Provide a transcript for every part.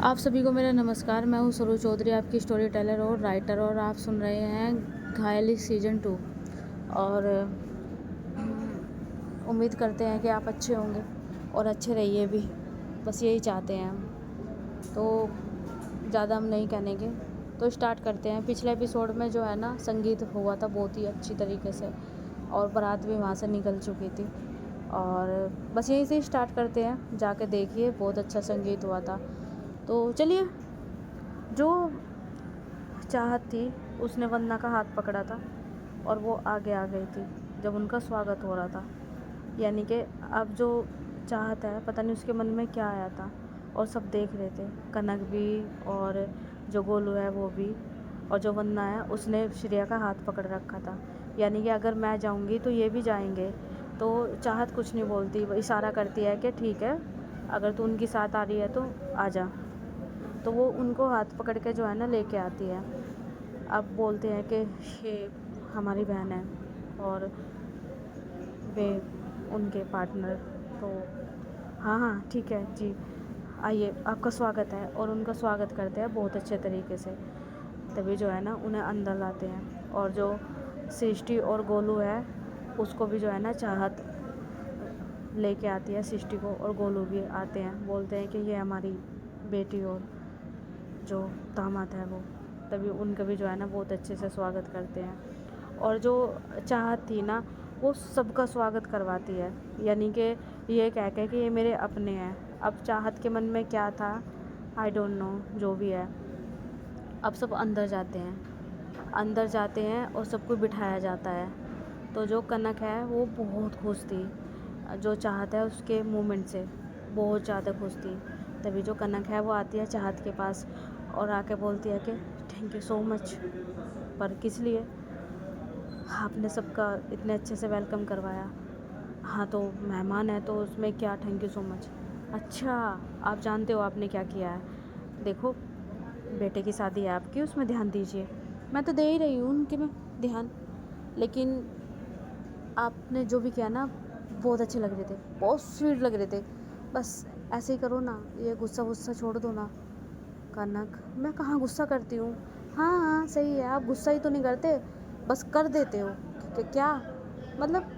आप सभी को मेरा नमस्कार। मैं हूँ सरोज चौधरी, आपकी स्टोरी टेलर और राइटर, और आप सुन रहे हैं घायली सीजन 2। और उम्मीद करते हैं कि आप अच्छे होंगे और अच्छे रहिए भी, बस यही चाहते हैं हम। तो ज़्यादा हम नहीं कहनेंगे, तो स्टार्ट करते हैं। पिछले एपिसोड में जो है ना, संगीत हुआ था बहुत ही अच्छी तरीके से, और बारात भी वहाँ से निकल चुकी थी। और बस यहीं से स्टार्ट करते हैं, जाके देखिए, बहुत अच्छा संगीत हुआ था। तो चलिए। जो चाहत थी उसने वंदना का हाथ पकड़ा था और वो आगे आ गई थी जब उनका स्वागत हो रहा था। यानी कि अब जो चाहत है, पता नहीं उसके मन में क्या आया था, और सब देख रहे थे, कनक भी और जो गोलू है वो भी, और जो वंदना है उसने श्रेया का हाथ पकड़ रखा था। यानी कि अगर मैं जाऊंगी तो ये भी जाएंगे। तो चाहत कुछ नहीं बोलती, वो इशारा करती है कि ठीक है, अगर तू उनकी साथ आ रही है तो आ जा। तो वो उनको हाथ पकड़ के जो है ना लेके आती है। अब बोलते हैं कि ये हमारी बहन है और वे उनके पार्टनर। तो हाँ हाँ ठीक है जी, आइए, आपका स्वागत है। और उनका स्वागत करते हैं बहुत अच्छे तरीके से। तभी जो है ना उन्हें अंदर लाते हैं, और जो सृष्टि और गोलू है उसको भी जो है ना चाहत लेके आती है, सृष्टि को, और गोलू भी आते हैं। बोलते हैं कि ये हमारी बेटी और जो दामाद है वो। तभी उनका भी जो है ना बहुत अच्छे से स्वागत करते हैं। और जो चाहत थी ना, वो सबका स्वागत करवाती है, यानी कि ये कह के कि ये मेरे अपने हैं। अब चाहत के मन में क्या था, आई डोंट नो, जो भी है। अब सब अंदर जाते हैं और सबको बिठाया जाता है। तो जो कनक है वो बहुत खुश थी, जो चाहत है उसके मूवमेंट से बहुत ज़्यादा खुश थी। तभी जो कनक है वो आती है चाहत के पास और आके बोलती है कि थैंक यू सो मच। पर किस लिए? आपने सबका इतने अच्छे से वेलकम करवाया। हाँ तो मेहमान है तो उसमें क्या थैंक यू सो मच? अच्छा, आप जानते हो आपने क्या किया है? देखो, बेटे की शादी है आपकी, उसमें ध्यान दीजिए। मैं तो दे ही रही हूँ उनके में ध्यान, लेकिन आपने जो भी किया ना, बहुत अच्छे लग रहे थे, बहुत स्वीट लग रहे थे। बस ऐसे ही करो ना, ये गुस्सा छोड़ दो ना। कनक, मैं कहाँ गुस्सा करती हूँ? हाँ हाँ सही है, आप गुस्सा ही तो नहीं करते, बस कर देते हो। क्या मतलब?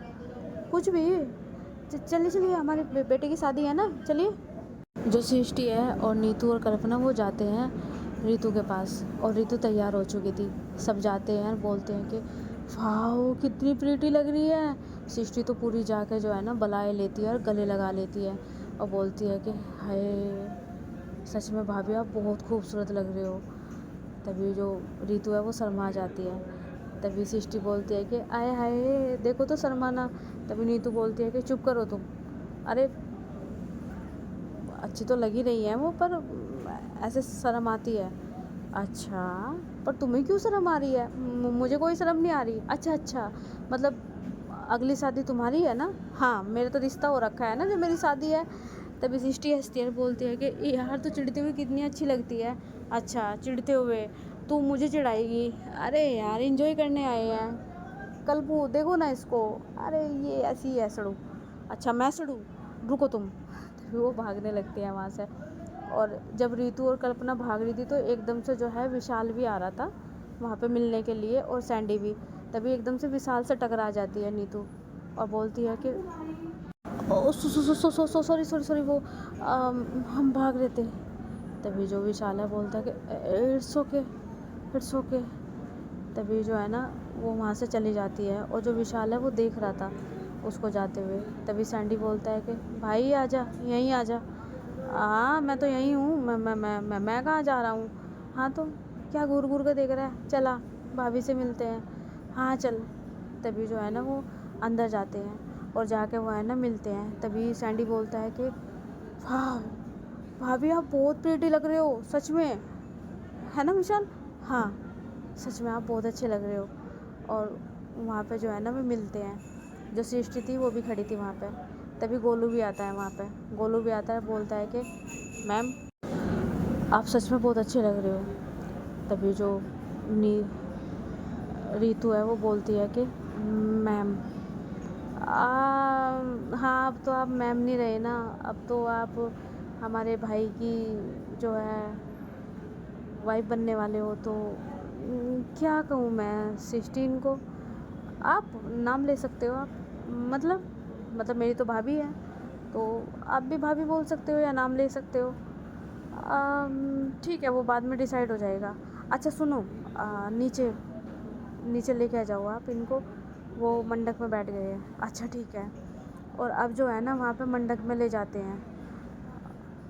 कुछ भी। चलिए चलिए, हमारे बेटे की शादी है ना, चलिए। जो सृष्टि है और नीतू और कल्पना वो जाते हैं ऋतु के पास, और ऋतु तैयार हो चुकी थी। सब जाते हैं और बोलते हैं कि वाह कितनी प्रीटी लग रही है। सृष्टि तो पूरी जाके जो है ना बलाए लेती है और गले लगा लेती है, और बोलती है कि हाय, सच में भाभी आप बहुत खूबसूरत लग रहे हो। तभी जो ऋतु है वो शर्मा जाती है। तभी सृष्टि बोलती है कि आए हाय देखो तो शर्माना। तभी नीतू बोलती है कि चुप करो तुम। अरे अच्छी तो लगी रही है वो, पर ऐसे शर्म आती है। अच्छा, पर तुम्हें क्यों शर्म आ रही है? मुझे कोई शर्म नहीं आ रही। अच्छा अच्छा, मतलब अगली शादी तुम्हारी है ना? हाँ, मेरा तो रिश्ता हो रखा है ना जो मेरी शादी है। तभी सृष्टि हंसती है, बोलती है कि यार तो चिढ़ते हुए कितनी अच्छी लगती है। अच्छा, चिढ़ते हुए तू मुझे चिढ़ाएगी? अरे यार, एंजॉय करने आए हैं। कल्पू देखो ना इसको, अरे ये ऐसी ही है सड़ू। अच्छा मैं सड़ू? रुको तुम। तभी वो भागने लगती है वहाँ से। और जब रीतू और कल्पना भाग रही थी तो एकदम से जो है विशाल भी आ रहा था वहाँ पे मिलने के लिए, और सैंडी भी। तभी एकदम से विशाल से टकरा जाती है नीतू और बोलती है कि ओ सॉरी सॉरी सॉरी, वो हम भाग रहे थे। तभी जो विशाल है बोलता है कि इट्स ओके। तभी जो है ना वो वहाँ से चली जाती है, और जो विशाल है वो देख रहा था उसको जाते हुए। तभी सैंडी बोलता है कि भाई आजा, यहीं आजा। हाँ मैं तो यहीं हूँ, मैं कहाँ जा रहा हूँ? हाँ तो क्या घूर घूर के देख रहा है? चला, भाभी से मिलते हैं। हाँ चल। तभी जो है ना वो अंदर जाते हैं और जाके वो है ना मिलते हैं। तभी सैंडी बोलता है कि वाह भाभी आप बहुत प्रीटी लग रहे हो सच में, है ना विशाल? हाँ सच में आप बहुत अच्छे लग रहे हो। और वहाँ पे जो है ना वो मिलते हैं। जो सृष्टि थी वो भी खड़ी थी वहाँ पे। तभी गोलू भी आता है वहाँ पे। गोलू भी आता है, बोलता है कि मैम आप सच में बहुत अच्छे लग रहे हो। तभी जो रीतू है वो बोलती है कि मैम हाँ अब तो आप मैम नहीं रहे ना, अब तो आप हमारे भाई की जो है वाइफ बनने वाले हो, तो क्या कहूँ मैं 16 को। आप नाम ले सकते हो आप, मतलब मेरी तो भाभी है, तो आप भी भाभी बोल सकते हो या नाम ले सकते हो। ठीक है, वो बाद में डिसाइड हो जाएगा। अच्छा सुनो, नीचे नीचे लेके आ जाओ आप इनको, वो मंडप में बैठ गए हैं। अच्छा ठीक है। और अब जो है ना वहाँ पे मंडप में ले जाते हैं,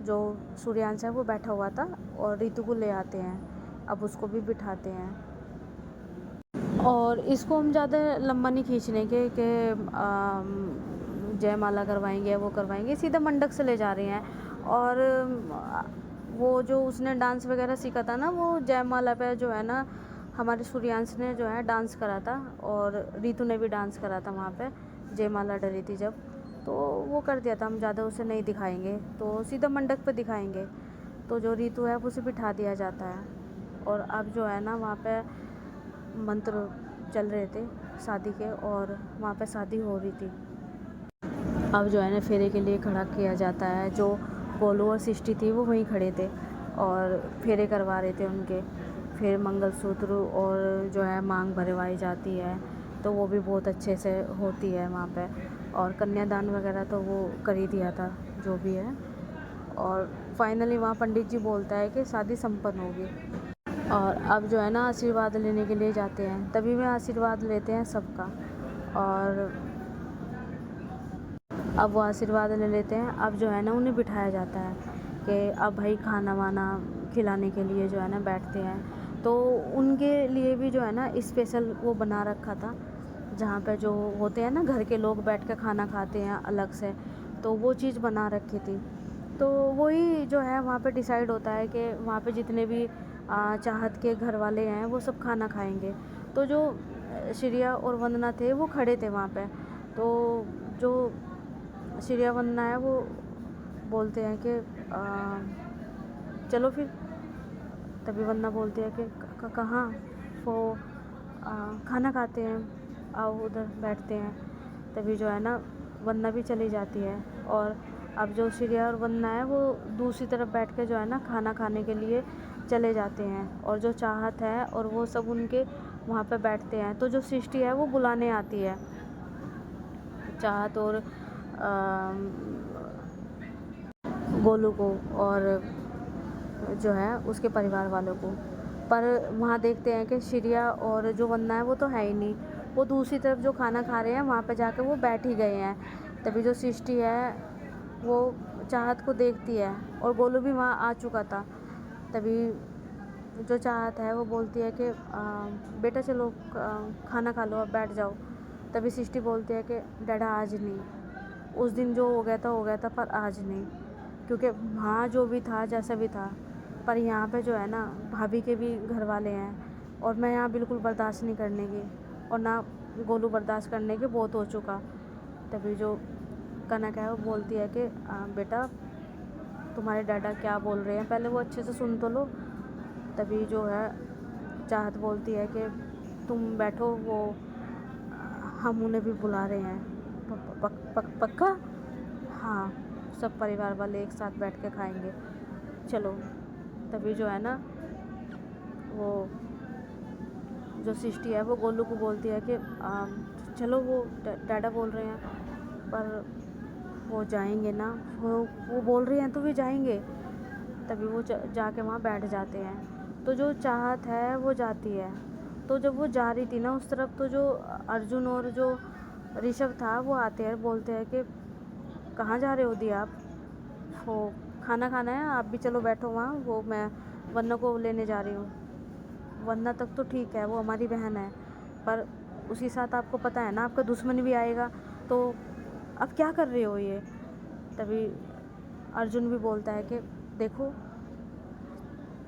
जो सूर्यांश है वो बैठा हुआ था, और रितु को ले आते हैं, अब उसको भी बिठाते हैं। और इसको हम ज़्यादा लंबा नहीं खींचने के कि जयमाला करवाएंगे या वो करवाएंगे, सीधा मंडप से ले जा रहे हैं। और वो जो उसने डांस वगैरह सीखा था ना, वो जयमाला पे जो है ना हमारे सूर्यांश ने जो है डांस करा था, और रितु ने भी डांस करा था वहाँ पे, जयमाला डली थी जब, तो वो कर दिया था। हम ज़्यादा उसे नहीं दिखाएंगे, तो सीधा मंडप पे दिखाएंगे। तो जो रितु है उसे बिठा दिया जाता है, और अब जो है ना वहाँ पे मंत्र चल रहे थे शादी के, और वहाँ पे शादी हो रही थी। अब जो है ना फेरे के लिए खड़ा किया जाता है, जो गोलू और सिष्टी थी वो वहीं खड़े थे और फेरे करवा रहे थे उनके। फिर मंगलसूत्र और जो है मांग भरवाई जाती है, तो वो भी बहुत अच्छे से होती है वहाँ पे। और कन्यादान वगैरह तो वो कर ही दिया था जो भी है। और फाइनली वहाँ पंडित जी बोलता है कि शादी संपन्न होगी। और अब जो है ना आशीर्वाद लेने के लिए जाते हैं, तभी वे आशीर्वाद लेते हैं सबका। और अब वो आशीर्वाद ले लेते हैं। अब जो है ना उन्हें बिठाया जाता है कि अब भाई खाना वाना खिलाने के लिए जो है ना बैठते हैं। तो उनके लिए भी जो है ना स्पेशल वो बना रखा था, जहाँ पे जो होते हैं ना घर के लोग बैठ के खाना खाते हैं अलग से, तो वो चीज़ बना रखी थी। तो वही जो है वहाँ पे डिसाइड होता है कि वहाँ पे जितने भी चाहत के घर वाले हैं वो सब खाना खाएंगे। तो जो श्रेया और वंदना थे वो खड़े थे वहाँ पे। तो जो श्रेया वंदना है वो बोलते हैं कि चलो फिर। तभी वंदना बोलती है कि कहाँ। वो खाना खाते हैं, आओ उधर बैठते हैं। तभी जो है ना वंदना भी चली जाती है, और अब जो श्रेया और वंदना है वो दूसरी तरफ बैठ के जो है ना खाना खाने के लिए चले जाते हैं। और जो चाहत है और वो सब उनके वहाँ पे बैठते हैं। तो जो सृष्टि है वो बुलाने आती है चाहत और गोलू को, और जो है उसके परिवार वालों को। पर वहाँ देखते हैं कि श्रेया और जो वंदना है वो तो है ही नहीं, वो दूसरी तरफ जो खाना खा रहे हैं वहाँ पे जाके वो बैठ ही गए हैं। तभी जो सृष्टि है वो चाहत को देखती है, और गोलू भी वहाँ आ चुका था। तभी जो चाहत है वो बोलती है कि बेटा चलो खाना खा लो, अब बैठ जाओ। तभी सृष्टि बोलती है कि डैडा आज नहीं, उस दिन जो हो गया था पर आज नहीं, क्योंकि वहाँ जो भी था जैसा भी था, पर यहाँ पे जो है ना भाभी के भी घर वाले हैं, और मैं यहाँ बिल्कुल बर्दाश्त नहीं करने की, और ना गोलू बर्दाश्त करने के, बहुत हो चुका। तभी जो कनक है वो बोलती है कि बेटा तुम्हारे डैडा क्या बोल रहे हैं, पहले वो अच्छे से सुन तो लो। तभी जो है चाहत बोलती है कि तुम बैठो, वो हम उन्हें भी बुला रहे हैं। पक्का? हाँ, सब परिवार वाले एक साथ बैठ के खाएंगे, चलो। तभी जो है ना वो जो सृष्टि है वो गोलू को बोलती है कि चलो, वो डैडा बोल रहे हैं, पर वो जाएंगे ना, वो बोल रहे हैं तो वे जाएंगे। तभी वो जाके वहाँ बैठ जाते हैं। तो जो चाहत है वो जाती है। तो जब वो जा रही थी ना उस तरफ, तो जो अर्जुन और जो ऋषभ था वो आते हैं, बोलते हैं कि कहाँ जा रहे हो दी आप, वो खाना खाना है, आप भी चलो बैठो वहाँ, वो मैं वंदना को लेने जा रही हूँ। वंदना तक तो ठीक है, वो हमारी बहन है, पर उसी साथ आपको पता है ना आपका दुश्मन भी आएगा, तो अब क्या कर रहे हो ये। तभी अर्जुन भी बोलता है कि देखो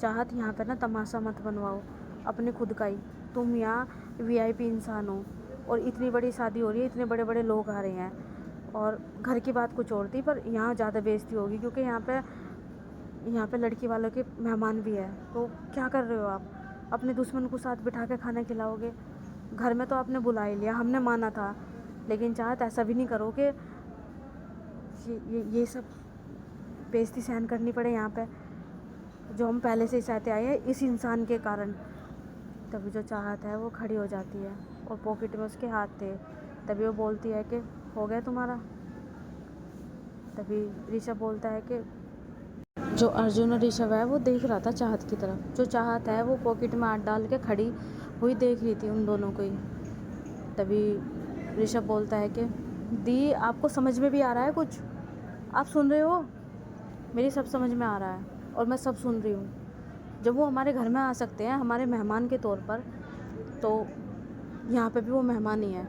चाहत, यहाँ पर ना तमाशा मत बनवाओ अपने खुद का ही, तुम यहाँ वीआईपी इंसान हो, और इतनी बड़ी शादी हो रही है, इतने बड़े बड़े लोग आ रहे हैं, और घर की बात कुछ और थी, पर यहाँ ज़्यादा बेइज्जती होगी, क्योंकि यहाँ पे लड़की वालों के मेहमान भी है। तो क्या कर रहे हो आप, अपने दुश्मन को साथ बिठा के खाना खिलाओगे। घर में तो आपने बुला ही लिया, हमने माना था, लेकिन चाहत ऐसा भी नहीं करो कि ये सब बेइज्जती सहन करनी पड़े यहाँ पे, जो हम पहले से ही सहते आए हैं इस इंसान के कारण। तभी जो चाहत है वो खड़ी हो जाती है और पॉकेट में उसके हाथ थे। तभी वो बोलती है कि हो गया तुम्हारा। तभी ऋषभ बोलता है कि जो अर्जुन और ऋषभ है वो देख रहा था चाहत की तरफ। जो चाहत है वो पॉकेट में हाथ डाल के खड़ी हुई देख रही थी उन दोनों को ही। तभी ऋषभ बोलता है कि दी, आपको समझ में भी आ रहा है कुछ? आप सुन रहे हो? मेरी सब समझ में आ रहा है और मैं सब सुन रही हूँ। जब वो हमारे घर में आ सकते हैं हमारे मेहमान के तौर पर, तो यहाँ पे भी वो मेहमान ही है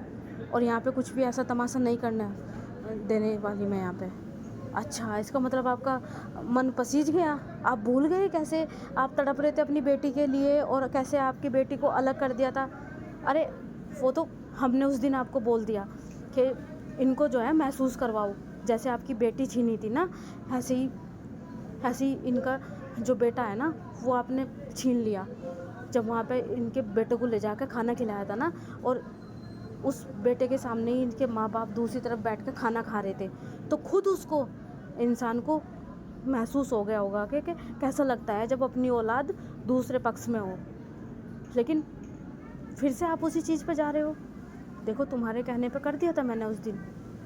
और यहाँ पे कुछ भी ऐसा तमाशा नहीं करना देने वाली मैं यहाँ पे। अच्छा, इसका मतलब आपका मन पसीज गया? आप भूल गए कैसे आप तड़प रहे थे अपनी बेटी के लिए और कैसे आपकी बेटी को अलग कर दिया था? अरे वो तो हमने उस दिन आपको बोल दिया कि इनको जो है महसूस करवाओ, जैसे आपकी बेटी छीनी थी ना, ऐसे ही इनका जो बेटा है ना वो आपने छीन लिया। जब वहाँ पे इनके बेटे को ले जाकर खाना खिलाया था ना, और उस बेटे के सामने ही इनके माँ बाप दूसरी तरफ बैठ कर खाना खा रहे थे, तो खुद उसको इंसान को महसूस हो गया होगा कि कैसा लगता है जब अपनी औलाद दूसरे पक्ष में हो। लेकिन फिर से आप उसी चीज़ पे जा रहे हो। देखो, तुम्हारे कहने पे कर दिया था मैंने उस दिन,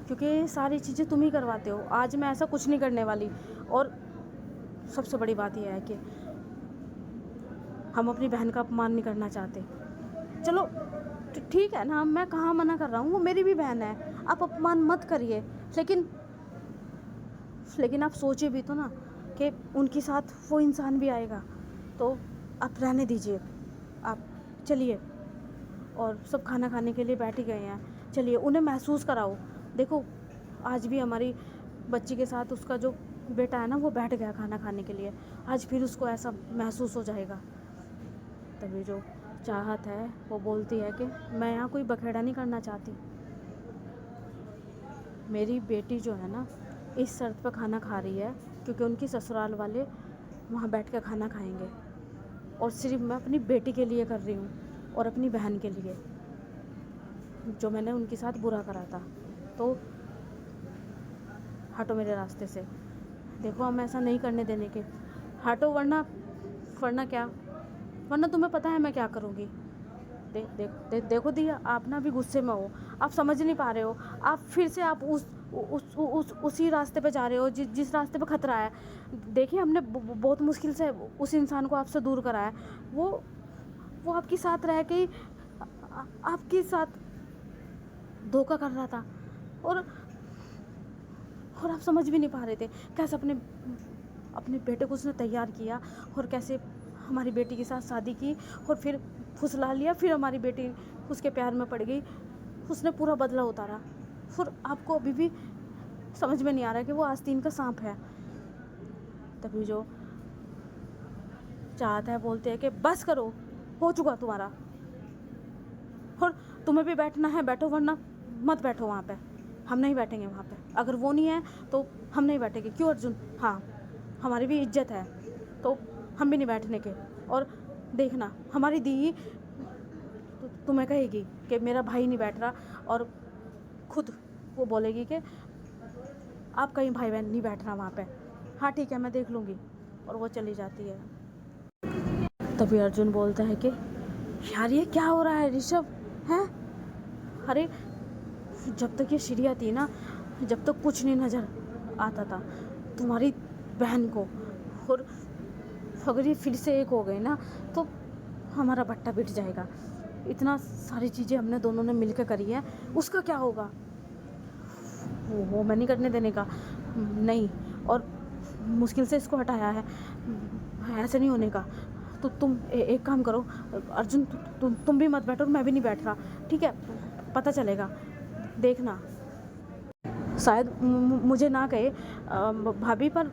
क्योंकि ये सारी चीज़ें तुम ही करवाते हो। आज मैं ऐसा कुछ नहीं करने वाली। और सबसे बड़ी बात यह है कि हम अपनी बहन का अपमान नहीं करना चाहते। चलो ठीक है ना, मैं कहाँ मना कर रहा हूँ, वो मेरी भी बहन है, आप अपमान मत करिए। लेकिन आप सोचिए भी तो ना कि उनके साथ वो इंसान भी आएगा, तो आप रहने दीजिए। आप चलिए, और सब खाना खाने के लिए बैठ ही गए हैं, चलिए उन्हें महसूस कराओ। देखो, आज भी हमारी बच्ची के साथ उसका जो बेटा है ना वो बैठ गया खाना खाने के लिए, आज फिर उसको ऐसा महसूस हो जाएगा। तभी जो चाहत है वो बोलती है कि मैं यहाँ कोई बखेड़ा नहीं करना चाहती। मेरी बेटी जो है ना इस शर्त पर खाना खा रही है क्योंकि उनकी ससुराल वाले वहाँ बैठ कर खाना खाएंगे, और सिर्फ मैं अपनी बेटी के लिए कर रही हूँ और अपनी बहन के लिए, जो मैंने उनके साथ बुरा करा था। तो हटो मेरे रास्ते से। देखो, हम ऐसा नहीं करने देने के। हटो, वरना क्या? वरना तुम्हें पता है मैं क्या करूँगी। देखो दिया, आप ना अभी गुस्से में हो, आप समझ नहीं पा रहे हो। आप फिर से आप उसी रास्ते पे जा रहे हो जिस रास्ते पे खतरा है। देखिए, हमने बहुत मुश्किल से उस इंसान को आपसे दूर कराया। वो आपके साथ रह के आपके साथ धोखा कर रहा था, और आप समझ भी नहीं पा रहे थे कैसे अपने बेटे को उसने तैयार किया, और कैसे हमारी बेटी के साथ शादी की, और फिर फुसला लिया, फिर हमारी बेटी उसके प्यार में पड़ गई, उसने पूरा बदला उतारा। फिर आपको अभी भी समझ में नहीं आ रहा कि वो आस्तीन का सांप है। तभी जो चाहता है बोलते हैं कि बस करो, हो चुका तुम्हारा, और तुम्हें भी बैठना है बैठो, वरना मत बैठो वहाँ पे। हम नहीं बैठेंगे वहाँ पे। अगर वो नहीं है तो हम नहीं बैठेंगे। क्यों अर्जुन? हाँ, हमारी भी इज्जत है, तो हम भी नहीं बैठने के। और देखना, हमारी दी तुम्हें कहेगी कि मेरा भाई नहीं बैठ रहा, और खुद वो बोलेगी कि आप कहीं भाई बहन नहीं बैठ रहा वहाँ पे। हाँ ठीक है, मैं देख लूँगी, और वो चली जाती है। तभी अर्जुन बोलता है कि यार ये क्या हो रहा है ऋषभ, हैं? अरे जब तक ये सीढ़ियाँ थी ना, जब तक कुछ नहीं नज़र आता था तुम्हारी बहन को, और अगर ये फिर से एक हो गई ना तो हमारा भट्टा बिट जाएगा। इतना सारी चीज़ें हमने दोनों ने मिलकर करी हैं, उसका क्या होगा? वो मैं नहीं करने देने का, नहीं। और मुश्किल से इसको हटाया है, ऐसे नहीं होने का। तो तुम एक काम करो अर्जुन, तुम भी मत बैठो, मैं भी नहीं बैठ रहा, ठीक है? पता चलेगा, देखना। शायद मुझे ना कहे भाभी, पर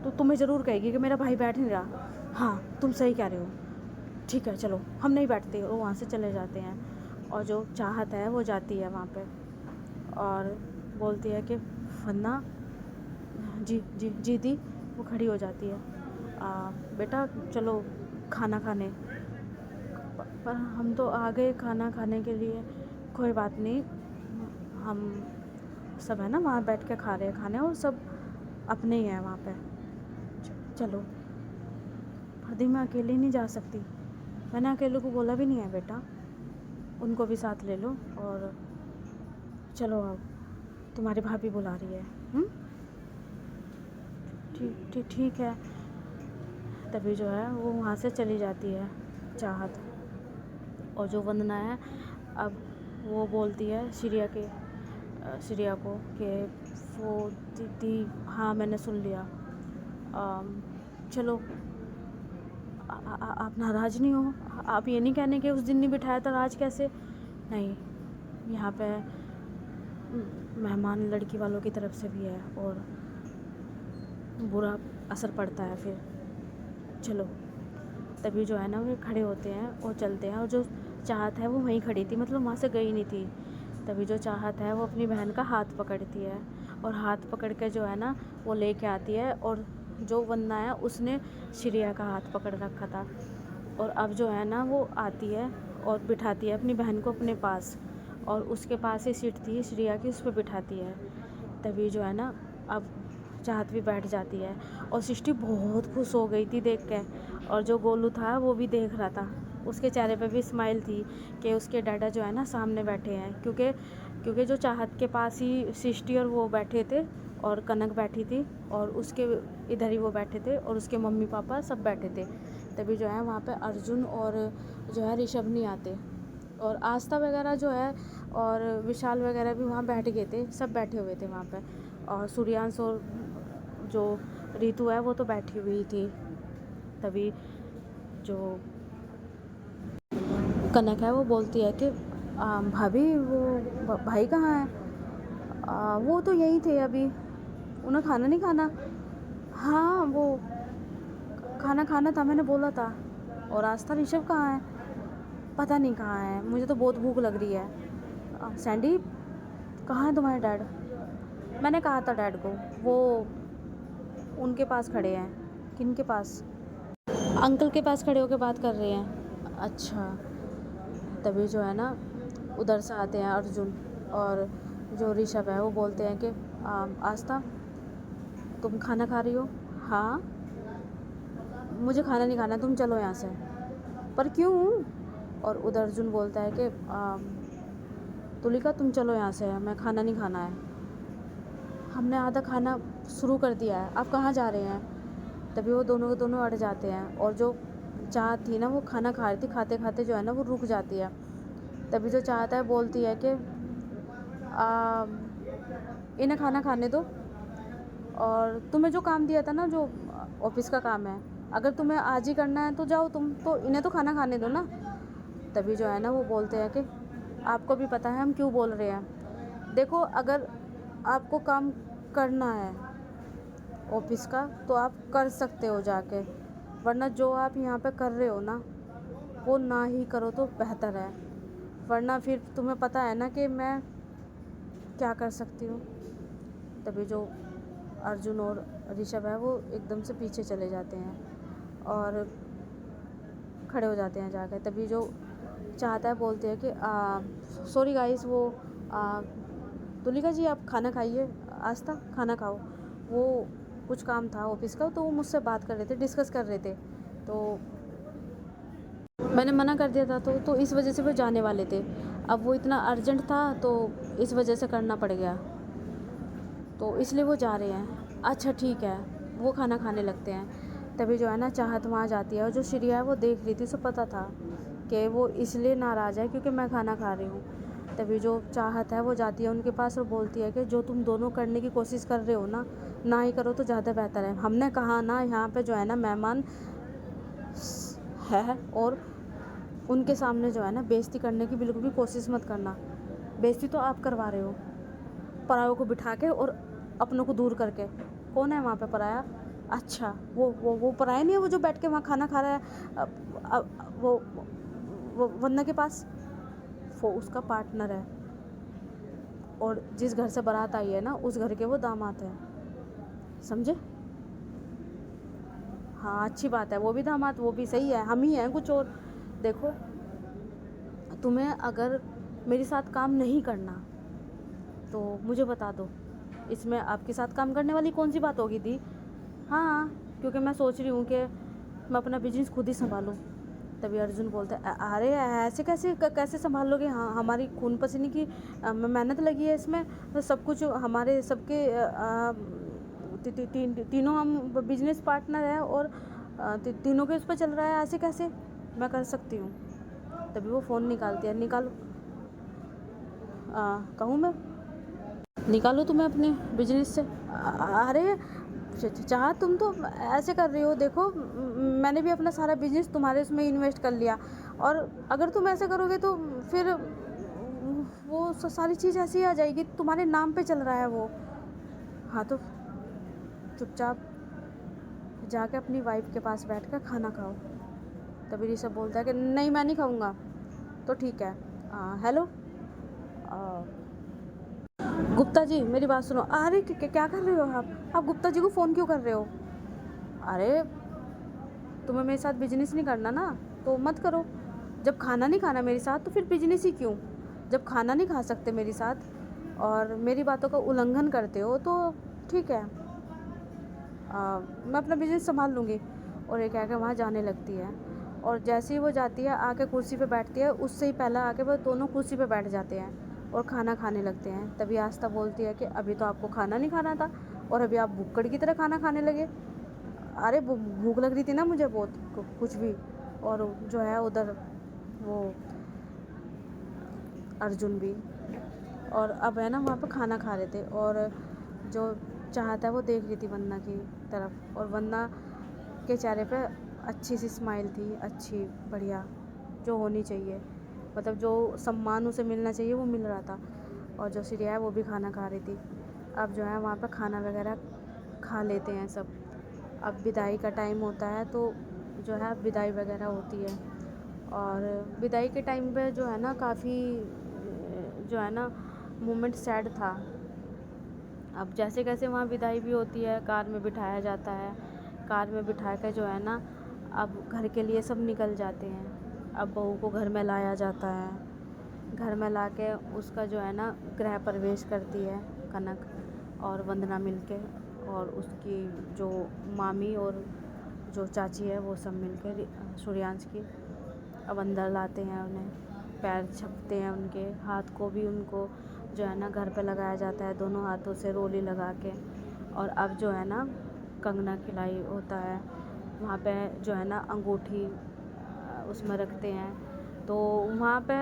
तुम्हें ज़रूर कहेगी कि मेरा भाई बैठ नहीं रहा। हाँ, तुम सही कह रहे हो, ठीक है चलो, हम नहीं बैठते। वो वहाँ से चले जाते हैं, और जो चाहत है वो जाती है वहाँ पे और बोलती है कि वरना जी जी जी दी। वो खड़ी हो जाती है, बेटा चलो खाना खाने। पर हम तो आ गए खाना खाने के लिए। कोई बात नहीं, हम सब है ना वहाँ बैठ के खा रहे हैं खाने, और सब अपने ही हैं वहाँ पे। चलो। फर्दी मैं अकेली नहीं जा सकती, मैंने अकेले को बोला भी नहीं है बेटा, उनको भी साथ ले लो और चलो अब, तुम्हारी भाभी बुला रही है। ठीक ठीक ठीक है। तभी जो है वो वहाँ से चली जाती है चाहत, और जो वंदना है अब वो बोलती है श्रिया को कि वो दीदी, हाँ मैंने सुन लिया, चलो आप नाराज़ नहीं हो, आप ये नहीं कहने कि उस दिन नहीं बिठाया था, आज कैसे? नहीं, यहाँ पे मेहमान लड़की वालों की तरफ से भी है और बुरा असर पड़ता है फिर। चलो। तभी जो है ना वो खड़े होते हैं और चलते हैं, और जो चाहत है वो वहीं खड़ी थी, मतलब वहाँ से गई नहीं थी। तभी जो चाहत है वो अपनी बहन का हाथ पकड़ती है, और हाथ पकड़ के जो है ना वो लेके आती है, और जो वंदना है उसने श्रिया का हाथ पकड़ रखा था, और अब जो है ना वो आती है और बिठाती है अपनी बहन को अपने पास, और उसके पास ही सीट थी श्रिया की, उस पर बिठाती है। तभी जो है ना अब चाहत भी बैठ जाती है, और सृष्टि बहुत खुश हो गई थी देख के, और जो गोलू था वो भी देख रहा था, उसके चेहरे पे भी स्माइल थी कि उसके डैडा जो है ना सामने बैठे हैं, क्योंकि जो चाहत के पास ही सृष्टि और वो बैठे थे, और कनक बैठी थी, और उसके इधर ही वो बैठे थे, और उसके मम्मी पापा सब बैठे थे। तभी जो है वहाँ पे अर्जुन और जो है ऋषभ नहीं आते, और आस्था वगैरह जो है और विशाल वगैरह भी वहाँ बैठ गए थे, सब बैठे हुए थे वहाँ पे, और सूर्यांश और जो रीतु है वो तो बैठी हुई थी। तभी जो कनक है वो बोलती है कि भाभी वो भाई कहाँ है? वो तो यही थे अभी, उन्हें खाना नहीं खाना? हाँ वो खाना खाना था, मैंने बोला था। और आस्था ऋषभ कहाँ है? पता नहीं कहाँ है, मुझे तो बहुत भूख लग रही है। सैंडी कहाँ है तुम्हारे डैड? मैंने कहा था डैड को, वो उनके पास खड़े हैं। किन के पास? अंकल के पास खड़े होकर बात कर रहे हैं। अच्छा। तभी जो है ना उधर से आते हैं अर्जुन, और जो ऋषभ है वो बोलते हैं कि आस्था तुम खाना खा रही हो? हाँ। मुझे खाना नहीं खाना, तुम चलो यहाँ से। पर क्यों? और उधर अर्जुन बोलता है कि तुलिका तुम चलो यहाँ से, मैं खाना नहीं खाना है, हमने आधा खाना शुरू कर दिया है, आप कहाँ जा रहे हैं? तभी वो दोनों के दोनों अड़ जाते हैं, और जो चाहत थी ना वो खाना खा रही थी, खाते खाते जो है ना वो रुक जाती है। तभी जो चाहत है बोलती है कि इन्हें खाना खाने दो, और तुम्हें जो काम दिया था ना, जो ऑफिस का काम है, अगर तुम्हें आज ही करना है तो जाओ तुम, तो इन्हें तो खाना खाने दो ना। तभी जो है ना वो बोलते हैं कि आपको भी पता है हम क्यों बोल रहे हैं, देखो अगर आपको काम करना है ऑफिस का तो आप कर सकते हो जाके, वरना जो आप यहाँ पे कर रहे हो ना वो ना ही करो तो बेहतर है, वरना फिर तुम्हें पता है ना कि मैं क्या कर सकती हूँ। तभी जो अर्जुन और ऋषभ है वो एकदम से पीछे चले जाते हैं और खड़े हो जाते हैं जाकर। तभी जो चाहता है बोलते हैं कि सॉरी गाइस, वो तुलिका जी आप खाना खाइए, आस्था खाना खाओ, वो कुछ काम था ऑफिस का तो वो मुझसे बात कर रहे थे, डिस्कस कर रहे थे, तो मैंने मना कर दिया था, तो इस वजह से वो जाने वाले थे, अब वो इतना अर्जेंट था तो इस वजह से करना पड़ गया, तो इसलिए वो जा रहे हैं। अच्छा ठीक है, वो खाना खाने लगते हैं। तभी जो है ना चाहत वहाँ जाती है, और जो श्रिया है वो देख रही थी, उसे पता था कि वो इसलिए नाराज़ है क्योंकि मैं खाना खा रही हूँ। तभी जो चाहत है वो जाती है उनके पास और बोलती है कि जो तुम दोनों करने की कोशिश कर रहे हो ना ही करो तो ज़्यादा बेहतर है। हमने कहा ना यहाँ पे जो है ना मेहमान है, और उनके सामने जो है ना बेइज्जती करने की बिल्कुल भी कोशिश मत करना। बेइज्जती तो आप करवा रहे हो परायों को बिठा के और अपनों को दूर करके। कौन है वहाँ पे पराया? अच्छा वो पराया नहीं है, वो जो बैठ के वहाँ खाना खा रहा है, वो वंदना के पास, वो उसका पार्टनर है, और जिस घर से बारात आई है ना उस घर के वो दामाद है, समझे? हाँ अच्छी बात है, वो भी दामाद, वो भी सही है, हम ही हैं कुछ और। देखो तुम्हें अगर मेरे साथ काम नहीं करना तो मुझे बता दो, इसमें आपके साथ काम करने वाली कौन सी बात होगी दी? हाँ क्योंकि मैं सोच रही हूँ कि मैं अपना बिजनेस खुद ही संभालूँ। तभी अर्जुन बोलता है अरे ऐसे कैसे कैसे संभाल लोगे? हाँ, हमारी खून पसीने की मेहनत लगी है इसमें, तो सब कुछ हमारे सबके तीनों हम बिजनेस पार्टनर हैं और तीनों के उस पर चल रहा है, ऐसे कैसे मैं कर सकती हूँ? तभी वो फ़ोन निकालती है। निकालो, कहूँ मैं निकालो तुम्हें अपने बिजनेस से। अरे चाह तुम तो ऐसे कर रही हो, देखो मैंने भी अपना सारा बिजनेस तुम्हारे उसमें इन्वेस्ट कर लिया, और अगर तुम ऐसे करोगे तो फिर वो सारी चीज़ ऐसी आ जाएगी, तुम्हारे नाम पे चल रहा है वो। हाँ तो चुपचाप जाके अपनी वाइफ के पास बैठ कर खाना खाओ। तभी ऋषभ बोलता है कि नहीं मैं नहीं खाऊंगा। तो ठीक है, हेलो गुप्ता जी मेरी बात सुनो। अरे क्या कर रहे हो आप गुप्ता जी को फ़ोन क्यों कर रहे हो? अरे तुम्हें मेरे साथ बिजनेस नहीं करना ना तो मत करो। जब खाना नहीं खाना मेरे साथ तो फिर बिजनेस ही क्यों? जब खाना नहीं खा सकते मेरे साथ और मेरी बातों का उल्लंघन करते हो तो ठीक है, मैं अपना बिजनेस संभाल लूँगी। और ये कह के वहाँ जाने लगती है, और जैसे ही वो जाती है आके कुर्सी पे बैठती है, उससे ही पहले आके वो दोनों कुर्सी पे बैठ जाते हैं और खाना खाने लगते हैं। तभी आस्था बोलती है कि अभी तो आपको खाना नहीं खाना था और अभी आप भुक्कड़ की तरह खाना खाने लगे। अरे भूख लग रही थी ना मुझे बहुत, कुछ भी। और जो है उधर वो अर्जुन भी, और अब है ना वहाँ पे खाना खा रहे थे, और जो चाहता है वो देख रही थी वंदना की तरफ, और वंदना के चेहरे पे अच्छी सी स्माइल थी, अच्छी बढ़िया जो होनी चाहिए, मतलब जो सम्मान उसे मिलना चाहिए वो मिल रहा था। और जो श्रेया है वो भी खाना खा रही थी। अब जो है वहाँ पे खाना वगैरह खा लेते हैं सब। अब विदाई का टाइम होता है तो जो है विदाई वगैरह होती है, और विदाई के टाइम पे जो है ना काफ़ी जो है ना मोमेंट सैड था। अब जैसे कैसे वहाँ विदाई भी होती है, कार में बिठाया जाता है, कार में बिठा कर जो है ना अब घर के लिए सब निकल जाते हैं। अब बहू को घर में लाया जाता है, घर में ला के उसका जो है ना गृह प्रवेश करती है कनक और वंदना मिलके, और उसकी जो मामी और जो चाची है वो सब मिलकर सूर्यांश की अब अंदर लाते हैं उन्हें, पैर छपते हैं उनके, हाथ को भी उनको जो है ना घर पे लगाया जाता है दोनों हाथों से रोली लगा के। और अब जो है ना कंगना खिलाई होता है, वहाँ पे जो है ना अंगूठी उसमें रखते हैं। तो वहाँ पे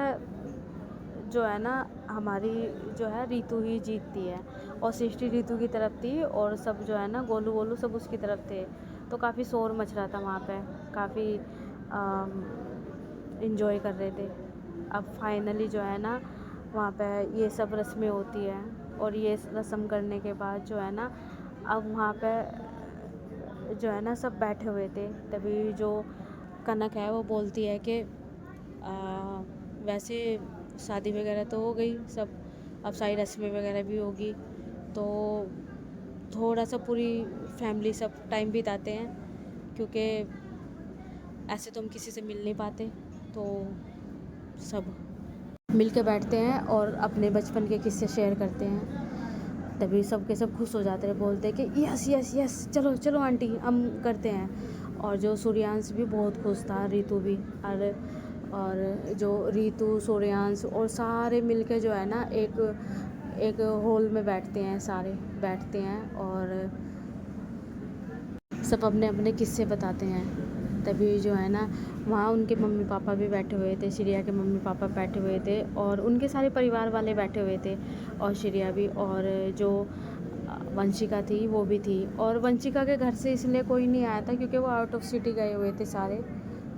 जो है ना हमारी जो है रीतू ही जीतती है, और सृष्टि रीतू की तरफ थी और सब जो है ना गोलू वोलू सब उसकी तरफ थे। तो काफ़ी शोर मच रहा था वहाँ पे, काफ़ी इन्जॉय कर रहे थे। अब फाइनली जो है ना वहाँ पे ये सब रस्में होती है, और ये रस्म करने के बाद जो है ना अब वहाँ पे जो है ना सब बैठे हुए थे। तभी जो कनक है वो बोलती है कि वैसे शादी वगैरह तो हो गई सब, अब सारी रस्में वगैरह भी होगी, तो थोड़ा सा पूरी फैमिली सब टाइम बिताते हैं, क्योंकि ऐसे तो हम किसी से मिल नहीं पाते। तो सब मिल के बैठते हैं और अपने बचपन के किस्से शेयर करते हैं। तभी सब के सब खुश हो जाते हैं, बोलते हैं कि यस यस यस चलो चलो आंटी हम करते हैं। और जो सूर्यांश भी बहुत खुश था, रीतू भी, और जो रीतू सूर्यांश और सारे मिलके जो है ना एक हॉल में बैठते हैं, सारे बैठते हैं और सब अपने अपने किस्से बताते हैं। तभी जो है ना वहाँ उनके मम्मी पापा भी बैठे हुए थे, श्रेया के मम्मी पापा बैठे हुए थे, और उनके सारे परिवार वाले बैठे हुए थे, और श्रेया भी, और जो वंशिका थी वो भी थी। और वंशिका के घर से इसलिए कोई नहीं आया था क्योंकि वो आउट ऑफ सिटी गए हुए थे सारे,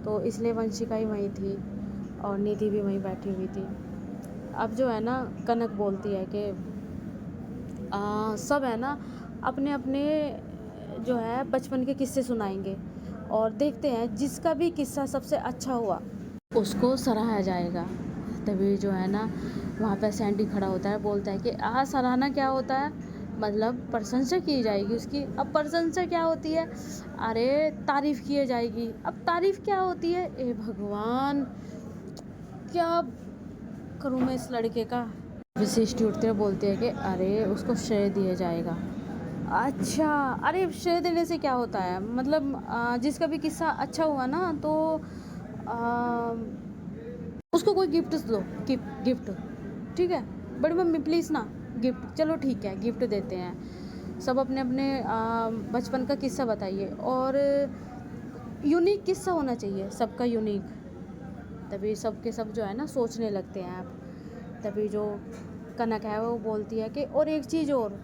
तो इसलिए वंशिका ही वहीं थी और निधि भी वहीं बैठी हुई थी। अब जो है ना कनक बोलती है कि सब है ना अपने अपने जो है बचपन के किस्से सुनाएंगे, और देखते हैं जिसका भी किस्सा सबसे अच्छा हुआ उसको सराहा जाएगा। तभी जो है ना वहाँ पर सैंडी खड़ा होता है, बोलता है कि सराहना क्या होता है, मतलब प्रशंसा की जाएगी उसकी। अब प्रशंसा क्या होती है? अरे तारीफ़ की जाएगी। अब तारीफ़ क्या होती है? ए भगवान, क्या करूँ मैं इस लड़के का। विशिष्ट उठते हुए बोलते हैं कि अरे उसको श्रेय दिया जाएगा। अच्छा, अरे श्रेय देने से क्या होता है, मतलब जिसका भी किस्सा अच्छा हुआ ना तो उसको कोई गिफ्ट दो, गिफ्ट गिफ्ट, ठीक है। बड़ी मम्मी प्लीज़ ना गिफ्ट, चलो ठीक है गिफ्ट देते हैं। सब अपने अपने बचपन का किस्सा बताइए, और यूनिक किस्सा होना चाहिए सबका, यूनिक, तभी सबके सब जो है ना सोचने लगते हैं आप। तभी जो कनक है वो बोलती है कि और एक चीज़ और,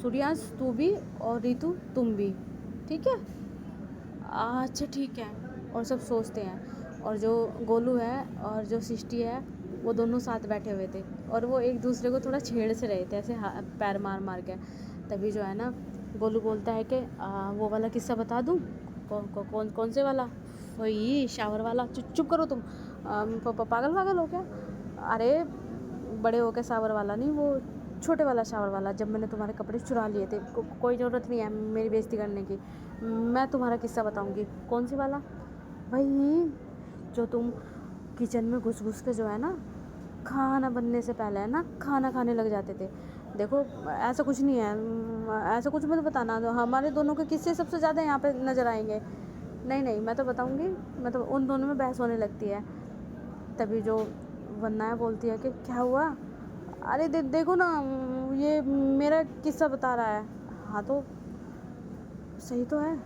सूर्यांश तू भी और ऋतु तुम भी, ठीक है। अच्छा ठीक है। और सब सोचते हैं, और जो गोलू है और जो सृष्टि है वो दोनों साथ बैठे हुए थे, और वो एक दूसरे को थोड़ा छेड़ से रहे थे ऐसे, पैर मार मार के। तभी जो है ना गोलू बोलता है कि वो वाला किस्सा बता दूँ। कौन कौन से वाला? वही शावर वाला। चुप करो तुम, पागल पागल हो क्या? अरे बड़े हो के शावर वाला नहीं, वो छोटे वाला शावर वाला, जब मैंने तुम्हारे कपड़े चुरा लिए थे। कोई ज़रूरत नहीं है मेरी बेइज्जती करने की, मैं तुम्हारा किस्सा बताऊंगी। कौन सी वाला? वही जो तुम किचन में घुस घुस के जो है ना खाना बनने से पहले है ना खाना खाने लग जाते थे। देखो ऐसा कुछ नहीं है, ऐसा कुछ मत बताना, तो हमारे दोनों के किस्से सबसे ज़्यादा यहाँ पे नज़र आएंगे। नहीं नहीं, मैं तो बताऊंगी, मैं तो उन दोनों में बहस होने लगती है। तभी जो वंदना बोलती है कि क्या हुआ? अरे देखो ना, ये मेरा किस्सा बता रहा है। हाँ तो सही तो है।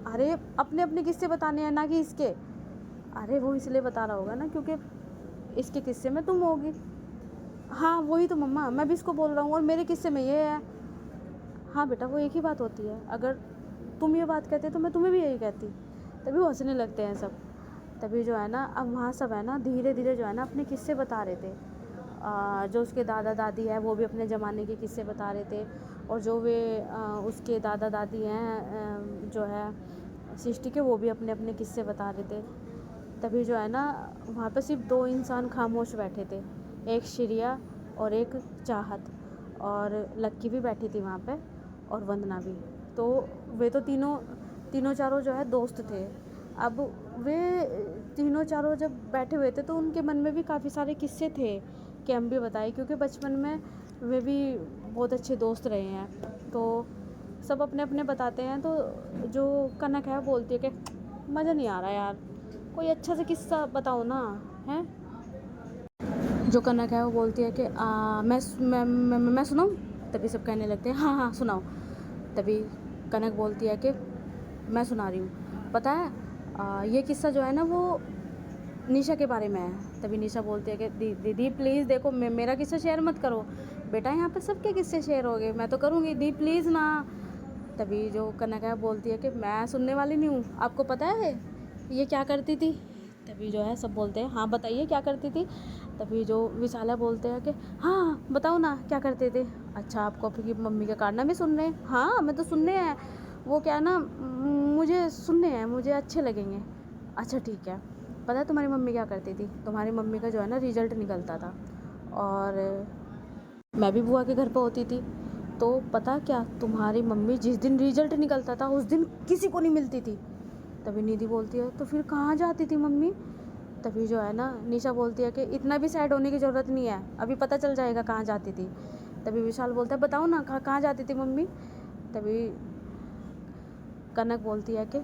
अरे अपने अपने किस्से बताने हैं ना कि इसके। अरे वो इसलिए बता रहा होगा ना क्योंकि इसके किस्से में तुम होगी। हाँ वही तो मम्मा, मैं भी इसको बोल रहा हूँ और मेरे किस्से में ये है। हाँ बेटा वो एक ही बात होती है, अगर तुम ये बात कहते तो मैं तुम्हें भी यही कहती। तभी वो हंसने लगते हैं सब। तभी जो है ना अब वहाँ सब है ना धीरे धीरे जो है ना अपने किस्से बता रहे थे। जो उसके दादा दादी है वो भी अपने ज़माने के किस्से बता रहे थे, और जो वे उसके दादा दादी हैं जो है सृष्टि के, वो भी अपने अपने किस्से बता रहे थे। तभी जो है ना वहाँ पे सिर्फ दो इंसान खामोश बैठे थे, एक श्रिया और एक चाहत, और लक्की भी बैठी थी वहाँ पे, और वंदना भी। तो वे तो तीनों तीनों चारों जो है दोस्त थे। अब वे तीनों चारों जब बैठे हुए थे तो उनके मन में भी काफ़ी सारे किस्से थे कि हम भी बताए, क्योंकि बचपन में वे भी बहुत अच्छे दोस्त रहे हैं। तो सब अपने अपने बताते हैं। तो जो कनक है बोलती है कि मज़ा नहीं आ रहा यार, कोई अच्छा सा किस्सा बताओ ना, है। जो कनक है वो बोलती है कि मैं सुनाऊँ? तभी सब कहने लगते हैं हाँ हाँ सुनाओ। तभी कनक बोलती है कि मैं सुना रही हूँ। पता है ये किस्सा जो है ना वो निशा के बारे में है। तभी निशा बोलती है कि दीदी प्लीज़ देखो, मेरा किस्सा शेयर मत करो। बेटा यहाँ पे सबके किस्से शेयर हो गए, मैं तो करूँगी, दी प्लीज़ ना। तभी जो कनक है बोलती है कि मैं सुनने वाली नहीं हूँ, आपको पता है ये क्या करती थी? तभी जो है सब बोलते हैं हाँ बताइए क्या करती थी। तभी जो विशाला बोलते हैं कि हाँ बताओ ना क्या करते थे। अच्छा आपको आपकी मम्मी का कारनामे सुन रहे हैं? हाँ मैं तो सुनने हैं, वो क्या ना मुझे सुनने हैं, मुझे अच्छे लगेंगे। अच्छा ठीक है, पता है तुम्हारी मम्मी क्या करती थी? तुम्हारी मम्मी का जो है ना रिजल्ट निकलता था, और मैं भी बुआ के घर पे होती थी। तो पता क्या, तुम्हारी मम्मी जिस दिन रिजल्ट निकलता था उस दिन किसी को नहीं मिलती थी। तभी निधि बोलती है तो फिर कहाँ जाती थी मम्मी? तभी जो है ना निशा बोलती है कि इतना भी सैड होने की ज़रूरत नहीं है, अभी पता चल जाएगा कहाँ जाती थी। तभी विशाल बोलता है बताओ ना कहाँ जाती थी मम्मी? तभी कनक बोलती है कि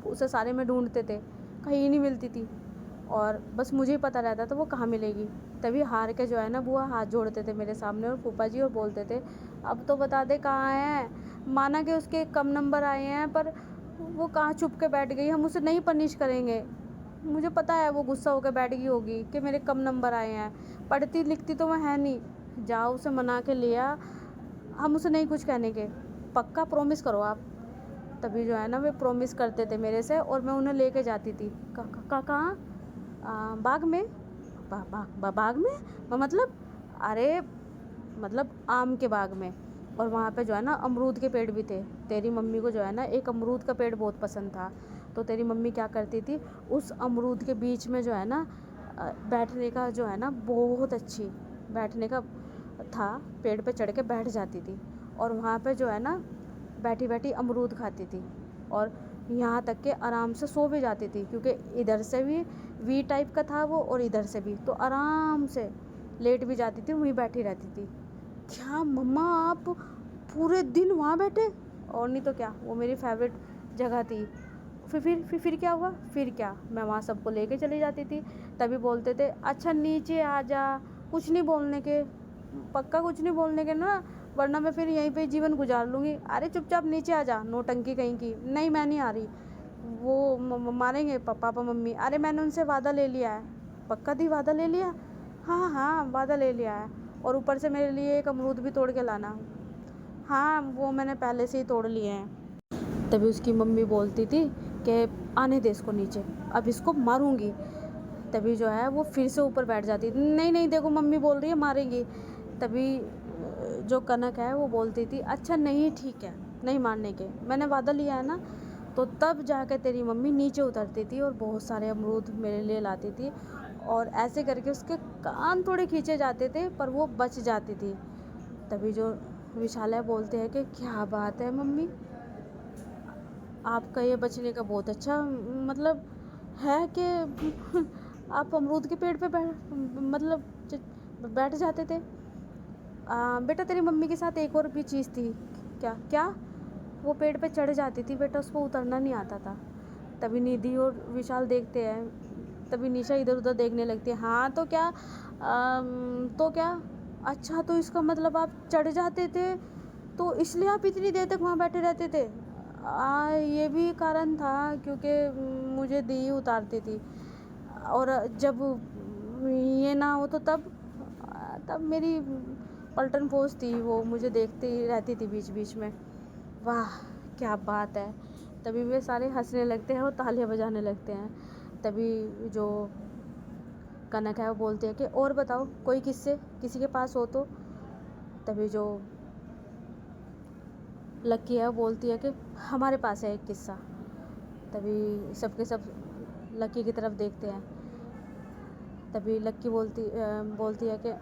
उसे सारे में ढूंढते थे, कहीं नहीं मिलती थी, और बस मुझे ही पता रहता था वो कहाँ मिलेगी। तभी हार के जो है ना बुआ हाथ जोड़ते थे मेरे सामने और फूफा जी, और बोलते थे अब तो बता दे कहाँ है। माना कि उसके कम नंबर आए हैं, पर वो कहाँ छुप के बैठ गई, हम उसे नहीं पनिश करेंगे। मुझे पता है वो गुस्सा होकर बैठ गई होगी कि मेरे कम नंबर आए हैं, पढ़ती लिखती तो वह है नहीं। जाओ उसे मना के लिया, हम उसे नहीं कुछ कहने के, पक्का प्रॉमिस करो आप। तभी जो है ना वे प्रॉमिस करते थे मेरे से, और मैं उन्हें लेके जाती थी। कहाँ? बाग में। बाग में मतलब, अरे मतलब आम के बाग में। और वहाँ पे जो है ना अमरूद के पेड़ भी थे। तेरी मम्मी को जो है ना एक अमरूद का पेड़ बहुत पसंद था, तो तेरी मम्मी क्या करती थी, उस अमरूद के बीच में जो है ना बैठने का जो है ना बहुत अच्छी बैठने का था, पेड़ पे चढ़ के बैठ जाती थी, और वहाँ पे जो है ना बैठी बैठी अमरूद खाती थी, और यहाँ तक के आराम से सो भी जाती थी, क्योंकि इधर से भी वी टाइप का था वो और इधर से भी, तो आराम से लेट भी जाती थी, वहीं बैठी रहती थी। क्या मम्मा आप पूरे दिन वहाँ बैठे। और नहीं तो क्या, वो मेरी फेवरेट जगह थी। फिर क्या हुआ, फिर क्या, मैं वहाँ सबको लेके चली जाती थी। तभी बोलते थे अच्छा नीचे आ जा, कुछ नहीं बोलने के, पक्का कुछ नहीं बोलने के ना, वरना मैं फिर यहीं पे जीवन गुजार लूँगी। अरे चुपचाप नीचे आ जा, नौटंकी कहीं की। नहीं मैं नहीं आ रही, वो मारेंगे पापा मम्मी। अरे मैंने उनसे वादा ले लिया है। पक्का दी, वादा ले लिया? हाँ हाँ वादा ले लिया है। और ऊपर से मेरे लिए एक अमरूद भी तोड़ के लाना। हाँ वो मैंने पहले से ही तोड़ लिए हैं। तभी उसकी मम्मी बोलती थी कि आने दे इसको नीचे, अब इसको मारूंगी। तभी जो है वो फिर से ऊपर बैठ जाती, नहीं नहीं देखो मम्मी बोल रही है मारेंगी। तभी जो कनक है वो बोलती थी अच्छा नहीं ठीक है, नहीं मारने के, मैंने वादा लिया है ना। तो तब जाकर तेरी मम्मी नीचे उतरती थी और बहुत सारे अमरूद मेरे लिए लाती थी। और ऐसे करके उसके कान थोड़े खींचे जाते थे पर वो बच जाती थी। तभी जो विशाला बोलते हैं कि क्या बात है मम्मी, आपका ये बचने का बहुत अच्छा मतलब है कि आप अमरूद के पेड़ पे बैठ जाते थे। बेटा तेरी मम्मी के साथ एक और भी चीज़ थी। क्या क्या? वो पेड़ पे चढ़ जाती थी बेटा, उसको उतरना नहीं आता था। तभी निधि और विशाल देखते हैं। तभी निशा इधर उधर देखने लगती है। हाँ तो क्या, तो क्या, अच्छा तो इसका मतलब आप चढ़ जाते थे, तो इसलिए आप इतनी देर तक वहाँ बैठे रहते थे। ये भी कारण था क्योंकि मुझे दी उतारती थी, और जब ये ना हो तो तब मेरी पलटन पोस्ट थी, वो मुझे देखती रहती थी बीच बीच में। वाह क्या बात है। तभी वे सारे हंसने लगते हैं और तालियां बजाने लगते हैं। तभी जो कनक है वो बोलती है कि और बताओ कोई किस्से किसी के पास हो तो। तभी जो लक्की है वो बोलती है कि हमारे पास है एक किस्सा। तभी सबके सब लक्की की तरफ देखते हैं। तभी लक्की बोलती है कि